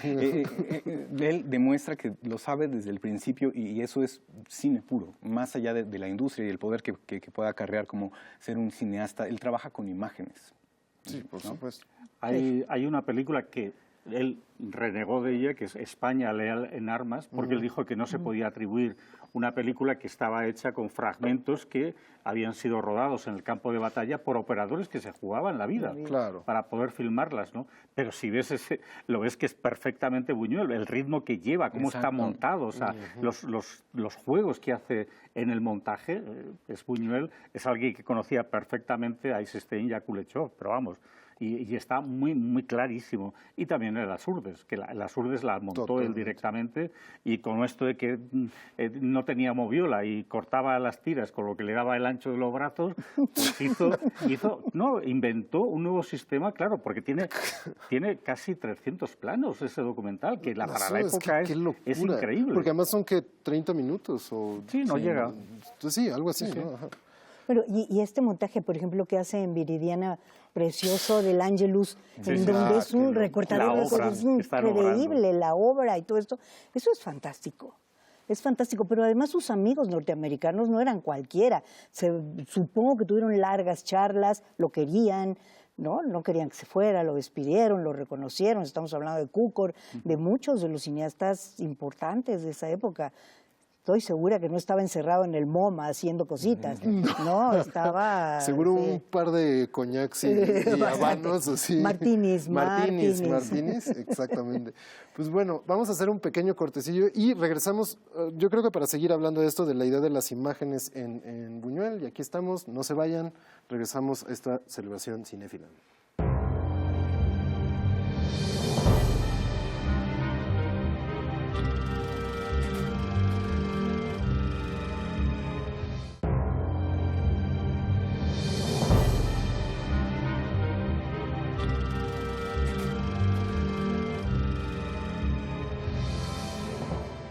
Él demuestra que lo sabe desde el principio y eso es cine puro, más allá de la industria y el poder que pueda acarrear como ser un cineasta. Él trabaja con imágenes. Sí, por supuesto. Hay una película que él renegó de ella, que es España leal en armas, porque él dijo que no se podía atribuir una película que estaba hecha con fragmentos que habían sido rodados en el campo de batalla por operadores que se jugaban la vida Claro. para poder filmarlas, ¿no? Pero si ves lo ves que es perfectamente Buñuel, el ritmo que lleva, cómo está montado, o sea, los juegos que hace en el montaje, es Buñuel, es alguien que conocía perfectamente a Eisenstein y a Kuleshov, pero vamos, y está muy clarísimo. Y también en Las Urdes, que Las Urdes la montó él directamente, y con esto de que no tenía moviola y cortaba las tiras con lo que le daba el ancho de los brazos, pues inventó un nuevo sistema, claro, porque tiene casi 300 planos ese documental, que para la época es increíble. Porque además son que 30 minutos o... Sí, no llega. Sí, algo así, ¿no? Ajá. Bueno, y este montaje, por ejemplo, que hace en Viridiana, precioso, del Ángelus, en donde es un recortador, es increíble la obra y todo esto, eso es fantástico. Es fantástico, pero además sus amigos norteamericanos no eran cualquiera. Supongo que tuvieron largas charlas, lo querían, no querían que se fuera, lo despidieron, lo reconocieron. Estamos hablando de Cukor, de muchos de los cineastas importantes de esa época. Estoy segura que no estaba encerrado en el MoMA haciendo cositas, no, estaba... Seguro un par de coñacs y habanos, así. Martinis, exactamente. Pues bueno, vamos a hacer un pequeño cortecillo y regresamos, yo creo que para seguir hablando de esto, de la idea de las imágenes en Buñuel, y aquí estamos, no se vayan, regresamos a esta celebración cinéfila.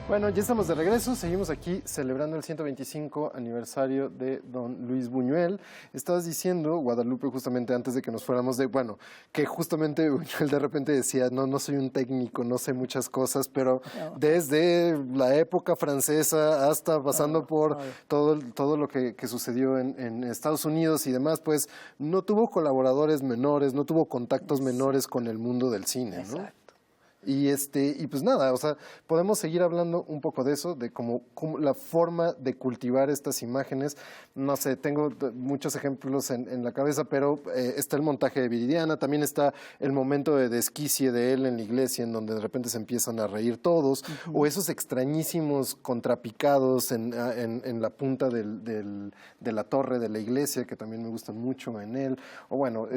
Bueno, ya estamos de regreso, seguimos aquí celebrando el 125 aniversario de don Luis Buñuel. Estabas diciendo, Guadalupe, justamente antes de que nos fuéramos, que justamente Buñuel de repente decía, no soy un técnico, no sé muchas cosas, pero desde la época francesa hasta pasando por todo lo que sucedió en Estados Unidos y demás, pues no tuvo colaboradores menores, no tuvo contactos menores con el mundo del cine, ¿no? Exacto. Y pues nada, o sea, podemos seguir hablando un poco de eso, de cómo la forma de cultivar estas imágenes. No sé, tengo muchos ejemplos en la cabeza, pero está el montaje de Viridiana, también está el momento de desquicie de él en la iglesia, en donde de repente se empiezan a reír todos, o esos extrañísimos contrapicados en la punta de la torre de la iglesia, que también me gustan mucho en él, o bueno,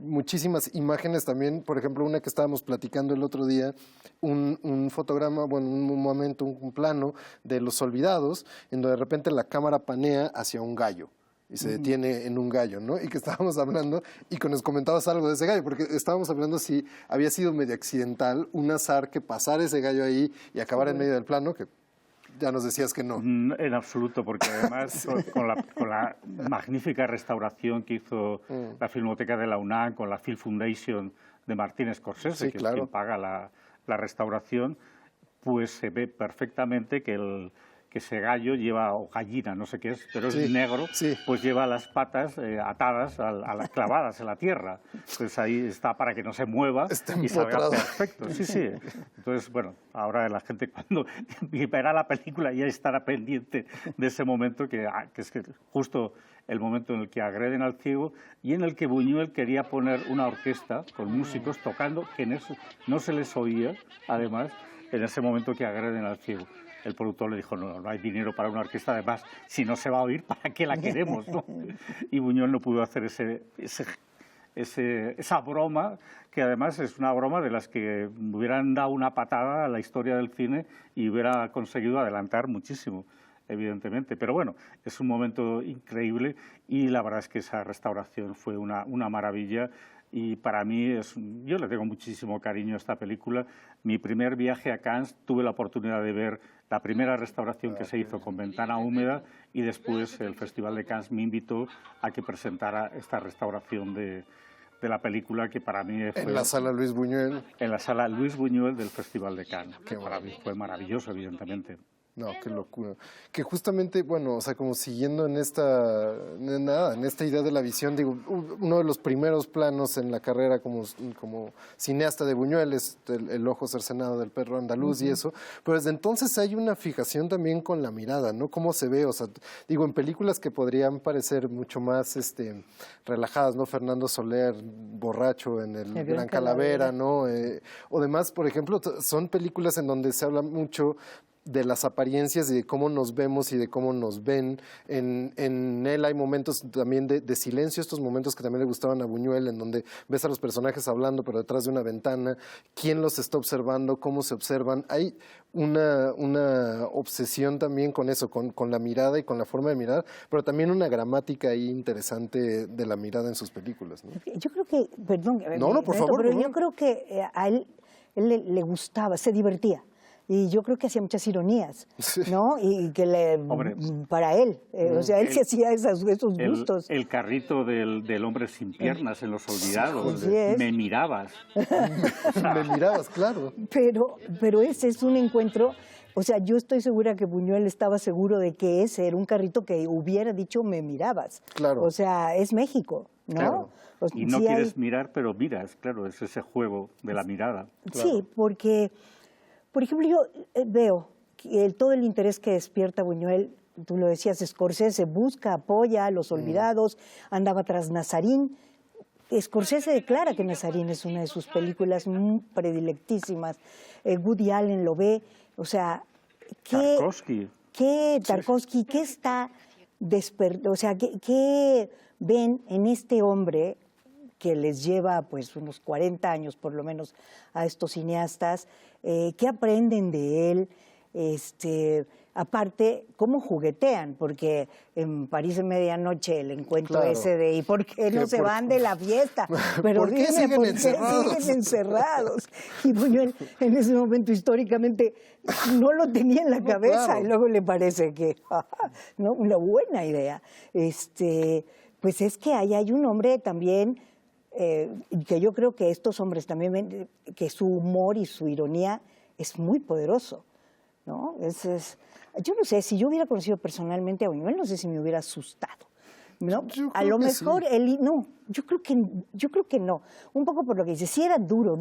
muchísimas imágenes también, por ejemplo, una que estábamos platicando el otro día, un fotograma, bueno, un momento, un plano de Los Olvidados, en donde de repente la cámara panea hacia un gallo. y se detiene en un gallo, ¿no? Y que estábamos hablando, y que nos comentabas algo de ese gallo, porque estábamos hablando si había sido medio accidental, un azar que pasara ese gallo ahí y acabar en medio del plano, que ya nos decías que no. En absoluto, porque además con la magnífica restauración que hizo la Filmoteca de la UNAM, con la Film Foundation de Martin Scorsese, sí, que claro, es quien paga la restauración, pues se ve perfectamente que ese gallo lleva, o gallina, no sé qué es, pero es negro, pues lleva las patas atadas, clavadas en la tierra. Entonces ahí está para que no se mueva y salga perfecto. Sí, sí. Entonces, bueno, ahora la gente cuando verá la película ya estará pendiente de ese momento, que es que justo el momento en el que agreden al ciego y en el que Buñuel quería poner una orquesta con músicos tocando, que no se les oía, además, en ese momento que agreden al ciego. El productor le dijo, no hay dinero para una orquesta, además, si no se va a oír, ¿para qué la queremos? ¿No? Y Buñuel no pudo hacer esa broma, que además es una broma de las que hubieran dado una patada a la historia del cine y hubiera conseguido adelantar muchísimo, evidentemente. Pero bueno, es un momento increíble y la verdad es que esa restauración fue una maravilla. Y para mí, yo le tengo muchísimo cariño a esta película. Mi primer viaje a Cannes tuve la oportunidad de ver la primera restauración que se hizo con Ventana Húmeda y después el Festival de Cannes me invitó a que presentara esta restauración de la película, que para mí fue... En la sala Luis Buñuel. En la sala Luis Buñuel del Festival de Cannes. Que para mí fue maravilloso, evidentemente. No, qué locura. Que justamente, bueno, o sea, como siguiendo en esta idea de la visión, digo, uno de los primeros planos en la carrera como cineasta de Buñuel es el ojo cercenado del perro andaluz y eso, pero desde entonces hay una fijación también con la mirada, ¿no? Cómo se ve, o sea, digo, en películas que podrían parecer mucho más relajadas, ¿no? Fernando Soler, borracho en el Gran Calavera, ¿no? O demás, por ejemplo, son películas en donde se habla mucho de las apariencias y de cómo nos vemos y de cómo nos ven. En él hay momentos también de silencio, estos momentos que también le gustaban a Buñuel, en donde ves a los personajes hablando pero detrás de una ventana, quién los está observando, cómo se observan. Hay una obsesión también con eso, con la mirada y con la forma de mirar, pero también una gramática ahí interesante de la mirada en sus películas, ¿no? Yo creo que, perdón, no, por favor, pero yo creo que a él le gustaba, se divertía. Y yo creo que hacía muchas ironías, ¿no? Y que para él, o sea, él se hacía esos gustos. El carrito del hombre sin piernas en Los Olvidados. Me mirabas. Me mirabas, claro. Pero ese es un encuentro, o sea, yo estoy segura que Buñuel estaba seguro de que ese era un carrito que hubiera dicho me mirabas. Claro. O sea, es México, ¿no? Claro. Y no quieres mirar, pero miras, claro, es ese juego de la mirada. Claro. Sí, porque... Por ejemplo, yo veo que todo el interés que despierta Buñuel, tú lo decías, Scorsese busca, apoya a Los Olvidados, andaba tras Nazarín. Scorsese declara que Nazarín es una de sus películas muy predilectísimas. Woody Allen lo ve, o sea, Tarkovsky, ¿qué está o sea, qué ven en este hombre que les lleva pues unos 40 años por lo menos a estos cineastas? ¿Qué aprenden de él? Aparte, ¿cómo juguetean? Porque en París de Medianoche el encuentro ese de ¿y por qué no se van de la fiesta? Pero ¿Por qué siguen encerrados? Y Buñuel en ese momento históricamente no lo tenía en la cabeza, claro. Y luego le parece que ¿no? Una buena idea. Pues es que ahí hay un hombre también que yo creo que estos hombres también ven que su humor y su ironía es muy poderoso, ¿no? Yo no sé, si yo hubiera conocido personalmente a Buñuel, no sé si me hubiera asustado, ¿no? A lo mejor sí. No, yo creo que no. Un poco por lo que dice, si era duro.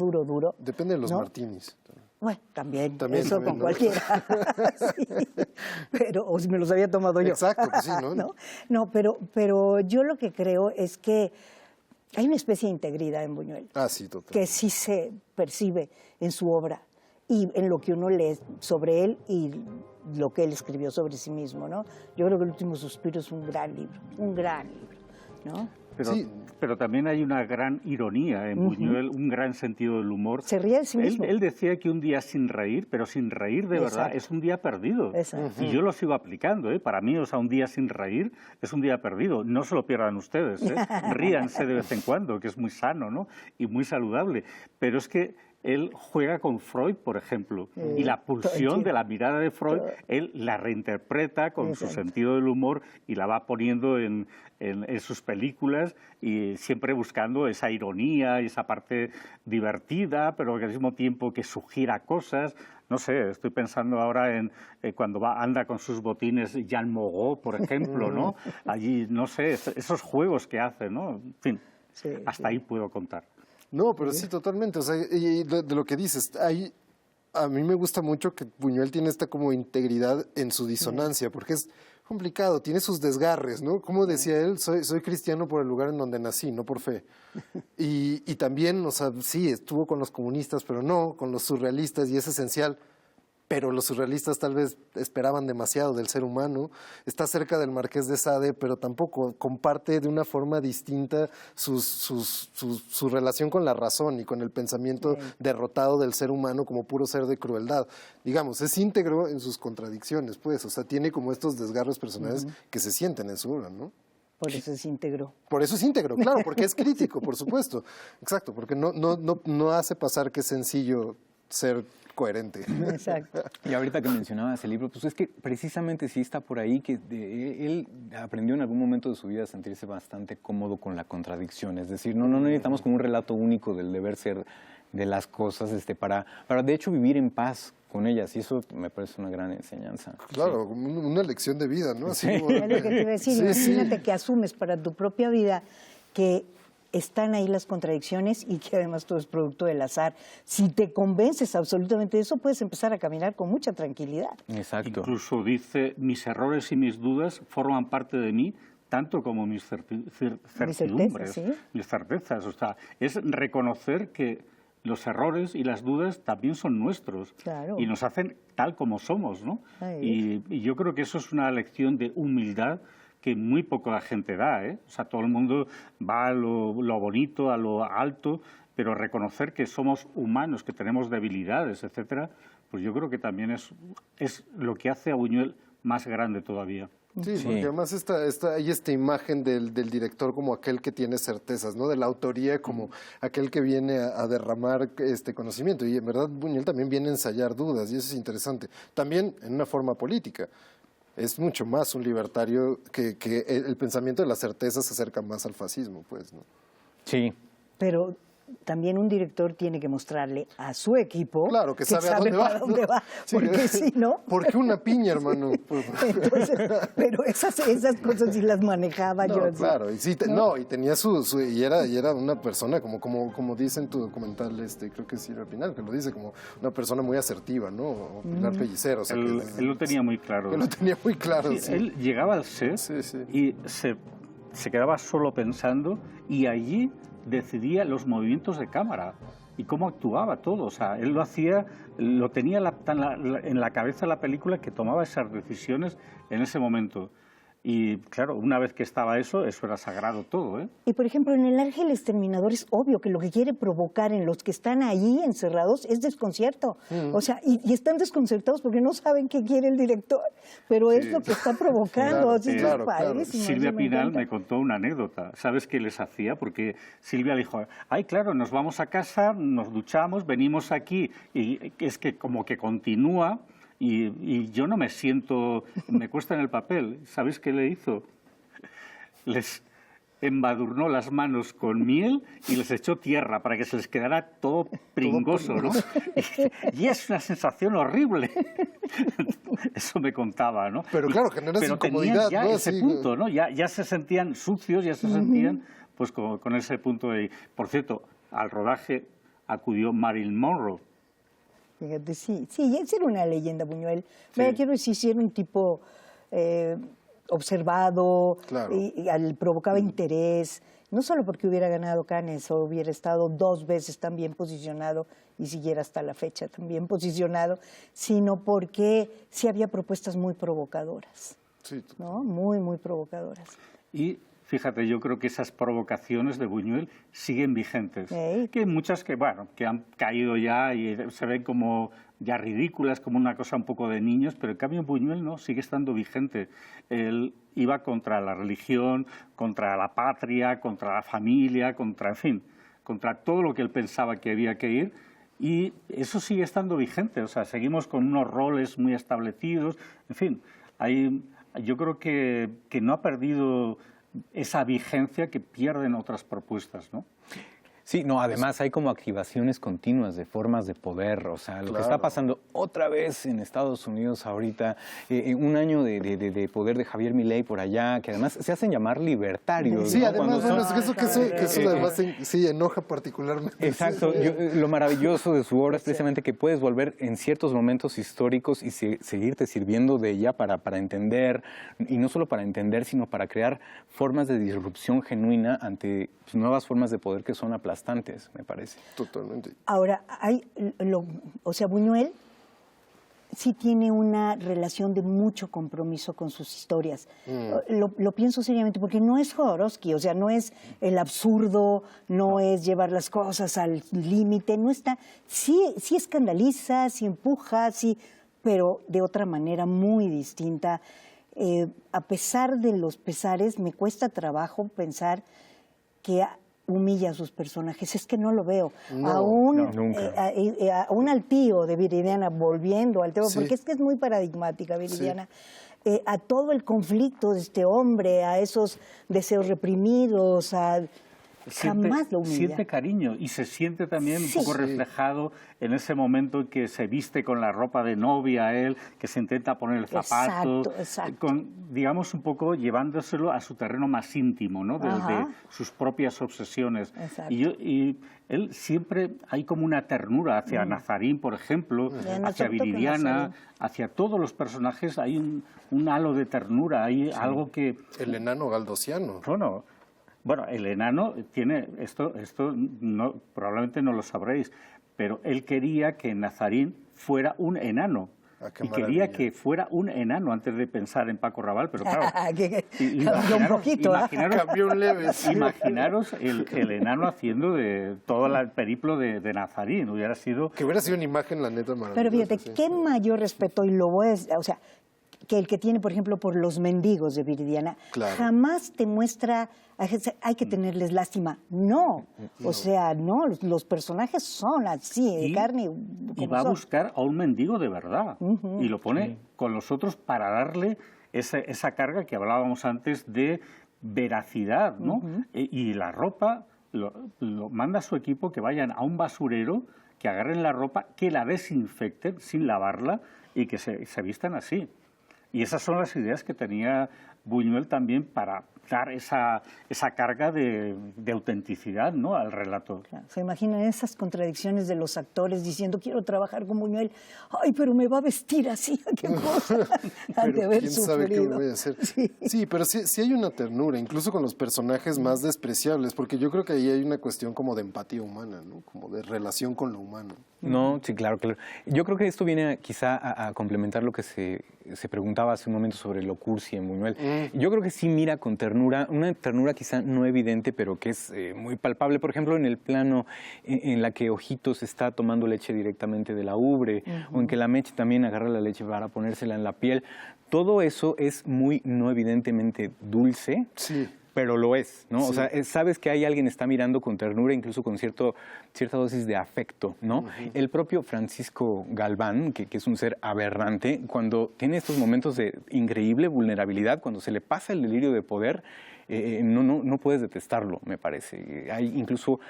Depende de los ¿no? Martinis. Bueno, también eso con ¿no? cualquiera. Sí, pero, o si me los había tomado yo. Exacto, pues sí, ¿no? No, pero yo lo que creo es que hay una especie de integridad en Buñuel. Sí, totalmente. Que sí se percibe en su obra y en lo que uno lee sobre él y lo que él escribió sobre sí mismo, ¿no? Yo creo que El último suspiro es un gran libro, ¿no? Pero pero también hay una gran ironía en Buñuel, un gran sentido del humor. Se ríe de sí mismo. Él decía que un día sin reír, pero sin reír de verdad, es un día perdido. Y yo lo sigo aplicando, ¿eh? Para mí, o sea, un día sin reír es un día perdido. No se lo pierdan ustedes, ¿eh? Ríanse de vez en cuando, que es muy sano, ¿no? Y muy saludable. Pero es que él juega con Freud, por ejemplo, y la pulsión de la mirada de Freud, él la reinterpreta con su sentido del humor y la va poniendo en sus películas, y siempre buscando esa ironía y esa parte divertida, pero al mismo tiempo que sugiera cosas. No sé, estoy pensando ahora en cuando anda con sus botines Jean Moreau, por ejemplo, ¿no? Allí, no sé, esos juegos que hace, ¿no? En fin, hasta ahí puedo contar. No, pero sí, totalmente. O sea, y de lo que dices, a mí me gusta mucho que Buñuel tiene esta como integridad en su disonancia, porque es complicado, tiene sus desgarres, ¿no? Como decía él, soy cristiano por el lugar en donde nací, no por fe. Y también, o sea, sí, estuvo con los comunistas, pero no, con los surrealistas, y es esencial. Pero los surrealistas tal vez esperaban demasiado del ser humano. Está cerca del Marqués de Sade, pero tampoco comparte de una forma distinta su relación con la razón y con el pensamiento derrotado del ser humano como puro ser de crueldad. Digamos, es íntegro en sus contradicciones, pues. O sea, tiene como estos desgarros personales que se sienten en su obra, ¿no? Por eso es íntegro. Por eso es íntegro, claro, porque es crítico, por supuesto. Exacto, porque no hace pasar que es sencillo ser coherente. Exacto. Y ahorita que mencionabas el libro, pues es que precisamente sí está por ahí que él aprendió en algún momento de su vida a sentirse bastante cómodo con la contradicción. Es decir, no necesitamos como un relato único del deber ser de las cosas para de hecho vivir en paz con ellas, y eso me parece una gran enseñanza. Claro, una lección de vida, ¿no? Así como Es lo que te iba a decir, imagínate que asumes para tu propia vida que están ahí las contradicciones y que además todo es producto del azar. Si te convences absolutamente de eso, puedes empezar a caminar con mucha tranquilidad. Exacto. Incluso dice, mis errores y mis dudas forman parte de mí, tanto como mis certidumbres, mis certezas. O sea, es reconocer que los errores y las dudas también son nuestros, y nos hacen tal como somos, ¿no? Y yo creo que eso es una lección de humildad que muy poca gente da, ¿eh? O sea, todo el mundo va a lo bonito, a lo alto, pero reconocer que somos humanos, que tenemos debilidades, etcétera, pues yo creo que también es lo que hace a Buñuel más grande todavía. Sí, porque además hay esta imagen del director como aquel que tiene certezas, ¿no? De la autoría como aquel que viene a derramar conocimiento. Y en verdad Buñuel también viene a ensayar dudas, y eso es interesante. También en una forma política. Es mucho más un libertario que el pensamiento de las certezas se acerca más al fascismo, pues, ¿no? Sí. Pero también un director tiene que mostrarle a su equipo claro, que sabe a dónde va, sí, porque si no... ¿Por qué una piña, hermano? Entonces, pero esas cosas sí las manejaba yo. Claro, y y tenía y era una persona, como dice en tu documental, creo que sí, al final, que lo dice, como una persona muy asertiva, ¿no? O Pilar Pellicero. O sea, él lo tenía muy claro. Él lo tenía muy claro, sí. Él llegaba al set y se quedaba solo pensando, y allí decidía los movimientos de cámara y cómo actuaba todo. O sea, él lo tenía en la cabeza la película, que tomaba esas decisiones en ese momento. Y claro, una vez que estaba eso era sagrado todo, ¿eh? Y por ejemplo, en El Ángel Exterminador es obvio que lo que quiere provocar en los que están ahí encerrados es desconcierto. O sea, y están desconcertados porque no saben qué quiere el director, pero es lo que está provocando. Claro. Silvia Pinal me contó una anécdota. ¿Sabes qué les hacía? Porque Silvia dijo, ay, claro, nos vamos a casa, nos duchamos, venimos aquí, y es que como que continúa. Y yo no me siento, me cuesta en el papel. ¿Sabéis qué le hizo? Les embadurnó las manos con miel y les echó tierra para que se les quedara todo pringoso, ¿no? Y es una sensación horrible. Eso me contaba, ¿no? Pero claro, genera incomodidad, ya ¿no? ese punto, ¿no? Ya se sentían sucios, ya se sentían pues con ese punto de... Por cierto, al rodaje acudió Marilyn Monroe. Fíjate, sí, esa era una leyenda, Buñuel. Quiero decir, sí era un tipo observado, claro. y provocaba interés, no solo porque hubiera ganado Cannes o hubiera estado 2 veces tan bien posicionado y siguiera hasta la fecha tan bien posicionado, sino porque sí había propuestas muy provocadoras, sí, ¿no? Muy, muy provocadoras. Y fíjate, yo creo que esas provocaciones de Buñuel siguen vigentes. Que hay muchas que, bueno, que han caído ya y se ven como ya ridículas, como una cosa un poco de niños, pero en cambio Buñuel no, sigue estando vigente. Él iba contra la religión, contra la patria, contra la familia, contra, en fin, contra todo lo que él pensaba que había que ir, y eso sigue estando vigente. O sea, seguimos con unos roles muy establecidos, en fin, yo creo que no ha perdido esa vigencia que pierden otras propuestas, ¿no? Sí, no, además hay como activaciones continuas de formas de poder, o sea, lo que está pasando otra vez en Estados Unidos ahorita, un año de poder de Javier Milei por allá, que además se hacen llamar libertarios. Sí, ¿no? además, bueno, eso además sí enoja particularmente. Exacto, lo maravilloso de su obra es precisamente que puedes volver en ciertos momentos históricos y seguirte sirviendo de ella para entender, y no solo para entender, sino para crear formas de disrupción genuina ante nuevas formas de poder que son aplastantes, me parece. Totalmente. Ahora, o sea, Buñuel sí tiene una relación de mucho compromiso con sus historias. Lo pienso seriamente, porque no es Jodorowsky, o sea, no es el absurdo, no es llevar las cosas al límite, no está... Sí escandaliza, sí empuja, sí, pero de otra manera muy distinta. A pesar de los pesares, me cuesta trabajo pensar que humilla a sus personajes. Es que no lo veo. Aún al tío de Viridiana, volviendo al tema, porque es que es muy paradigmática Viridiana, a todo el conflicto de este hombre, a esos deseos reprimidos, jamás lo humilla. Siente cariño y se siente también un poco reflejado en ese momento en que se viste con la ropa de novia él, que se intenta poner el zapato, digamos un poco llevándoselo a su terreno más íntimo, ¿no? De sus propias obsesiones. Y él siempre hay como una ternura hacia Nazarín, por ejemplo, hacia Viridiana, hacia todos los personajes hay un halo de ternura, hay algo que... El enano galdosiano. Bueno, el enano tiene, esto no, probablemente no lo sabréis, pero él quería que Nazarín fuera un enano. Y quería que fuera un enano antes de pensar en Paco Rabanne, pero claro, imaginaros el enano haciendo de todo el periplo de Nazarín. Hubiera sido una imagen, la neta, maravillosa. Pero fíjate, qué mayor respeto, y lo voy a... O sea, que el que tiene, por ejemplo, por los mendigos de Viridiana, jamás te muestra, hay que tenerles lástima. No, o sea, no, los personajes son así, de carne. Y va a buscar a un mendigo de verdad, y lo pone con los otros para darle esa carga que hablábamos antes de veracidad, ¿no? Y la ropa, lo manda a su equipo que vayan a un basurero, que agarren la ropa, que la desinfecten sin lavarla y que se vistan así. Y esas son las ideas que tenía Buñuel también para dar esa carga de autenticidad, ¿no?, al relato. Claro, se imaginan esas contradicciones de los actores diciendo, quiero trabajar con Buñuel, ay, pero me va a vestir así, qué cosa, han de haber ¿quién sufrido. sabe qué voy a hacer? Sí, pero sí hay una ternura, incluso con los personajes más despreciables, porque yo creo que ahí hay una cuestión como de empatía humana, ¿no?, como de relación con lo humano. No, sí, claro. Yo creo que esto viene quizá a complementar lo que se preguntaba hace un momento sobre lo cursi en Buñuel. Yo creo que sí mira con ternura, una ternura quizá no evidente, pero que es muy palpable. Por ejemplo, en el plano en la que Ojitos está tomando leche directamente de la ubre, o en que la Meche también agarra la leche para ponérsela en la piel. Todo eso es muy no evidentemente dulce. Sí. Pero lo es, ¿no? Sí. O sea, sabes que hay alguien que está mirando con ternura, incluso con cierta dosis de afecto, ¿no? El propio Francisco Galván, que es un ser aberrante, cuando tiene estos momentos de increíble vulnerabilidad, cuando se le pasa el delirio de poder, no puedes detestarlo, me parece. Hay incluso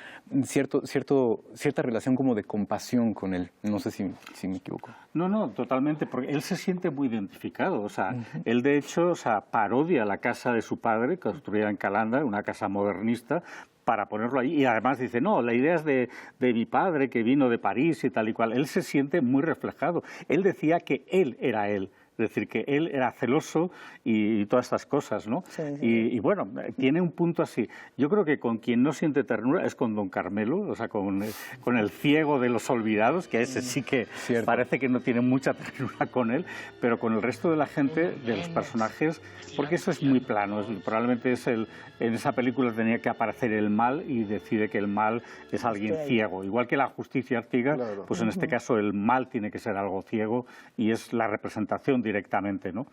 cierta relación como de compasión con él. No sé si me equivoco. No, totalmente, porque él se siente muy identificado. O sea, él de hecho, parodia la casa de su padre, construida en Calanda, una casa modernista, para ponerlo ahí. Y además dice, no, la idea es de mi padre que vino de París y tal y cual. Él se siente muy reflejado. Él decía que él era él. Es decir, que él era celoso y todas estas cosas, ¿no? Sí. Y bueno, tiene un punto así. Yo creo que con quien no siente ternura es con don Carmelo, o sea, con el ciego de los olvidados, que a ese sí que Cierto. parece que no tiene mucha ternura con él, pero con el resto de la gente, de los personajes, porque eso es muy plano. Probablemente en esa película tenía que aparecer el mal y decide que el mal es alguien ciego. Igual que la justicia ciega, Claro. pues en este caso el mal tiene que ser algo ciego y es la representación directamente, ¿no?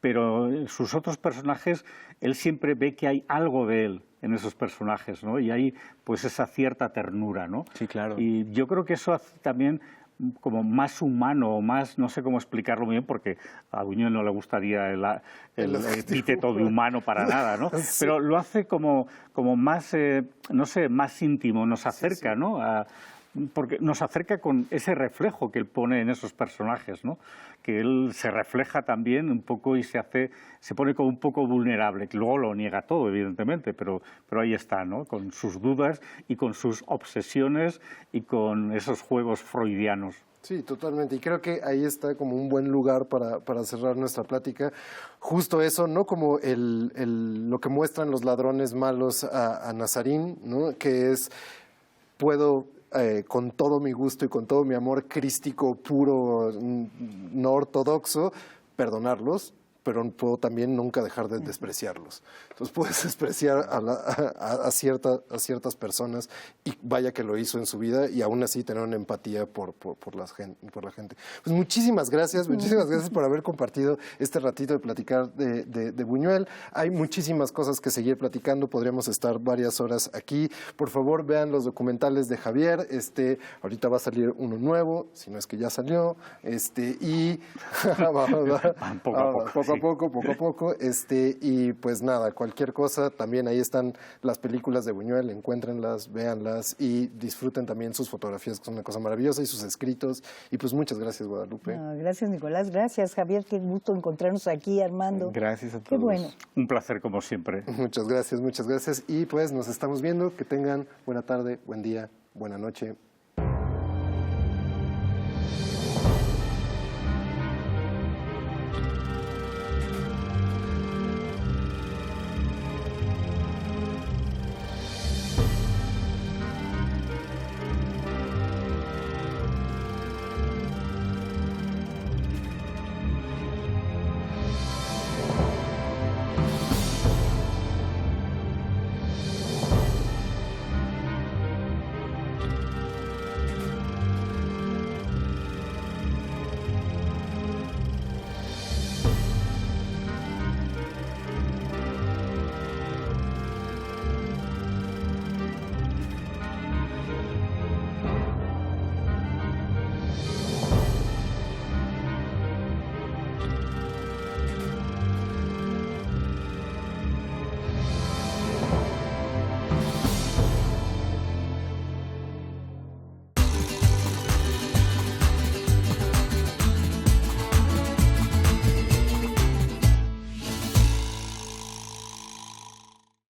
Pero en sus otros personajes, él siempre ve que hay algo de él en esos personajes, ¿no? Y hay pues esa cierta ternura, ¿no? Sí, claro. Y yo creo que eso hace también como más humano o más, no sé cómo explicarlo muy bien, porque a Buñuel no le gustaría el epíteto de humano para nada, ¿no? Sí. Pero lo hace como más, no sé, más íntimo, nos acerca, ¿no? Porque nos acerca con ese reflejo que él pone en esos personajes, ¿no? Que él se refleja también un poco y se pone como un poco vulnerable, que luego lo niega todo, evidentemente, pero ahí está, ¿no? Con sus dudas y con sus obsesiones y con esos juegos freudianos. Sí, totalmente. Y creo que ahí está como un buen lugar para cerrar nuestra plática. Justo eso, ¿no? Como lo que muestran los ladrones malos a Nazarín, ¿no? Que es, puedo con todo mi gusto y con todo mi amor crístico, puro, no ortodoxo, perdonarlos, pero puedo también nunca dejar de despreciarlos. Entonces puedes despreciar a ciertas personas y vaya que lo hizo en su vida y aún así tener una empatía por la gente. Pues muchísimas gracias por haber compartido este ratito de platicar de Buñuel. Hay muchísimas cosas que seguir platicando, podríamos estar varias horas aquí. Por favor, vean los documentales de Javier. Ahorita va a salir uno nuevo, si no es que ya salió. Y poco a poco, y pues nada, cualquier cosa, también ahí están las películas de Buñuel, encuéntrenlas, véanlas y disfruten también sus fotografías, que son una cosa maravillosa, y sus escritos, y pues muchas gracias, Guadalupe. No, gracias, Nicolás, gracias, Javier, qué gusto encontrarnos aquí, Armando. Gracias a todos. Qué bueno. Un placer, como siempre. Muchas gracias, y pues nos estamos viendo, que tengan buena tarde, buen día, buena noche.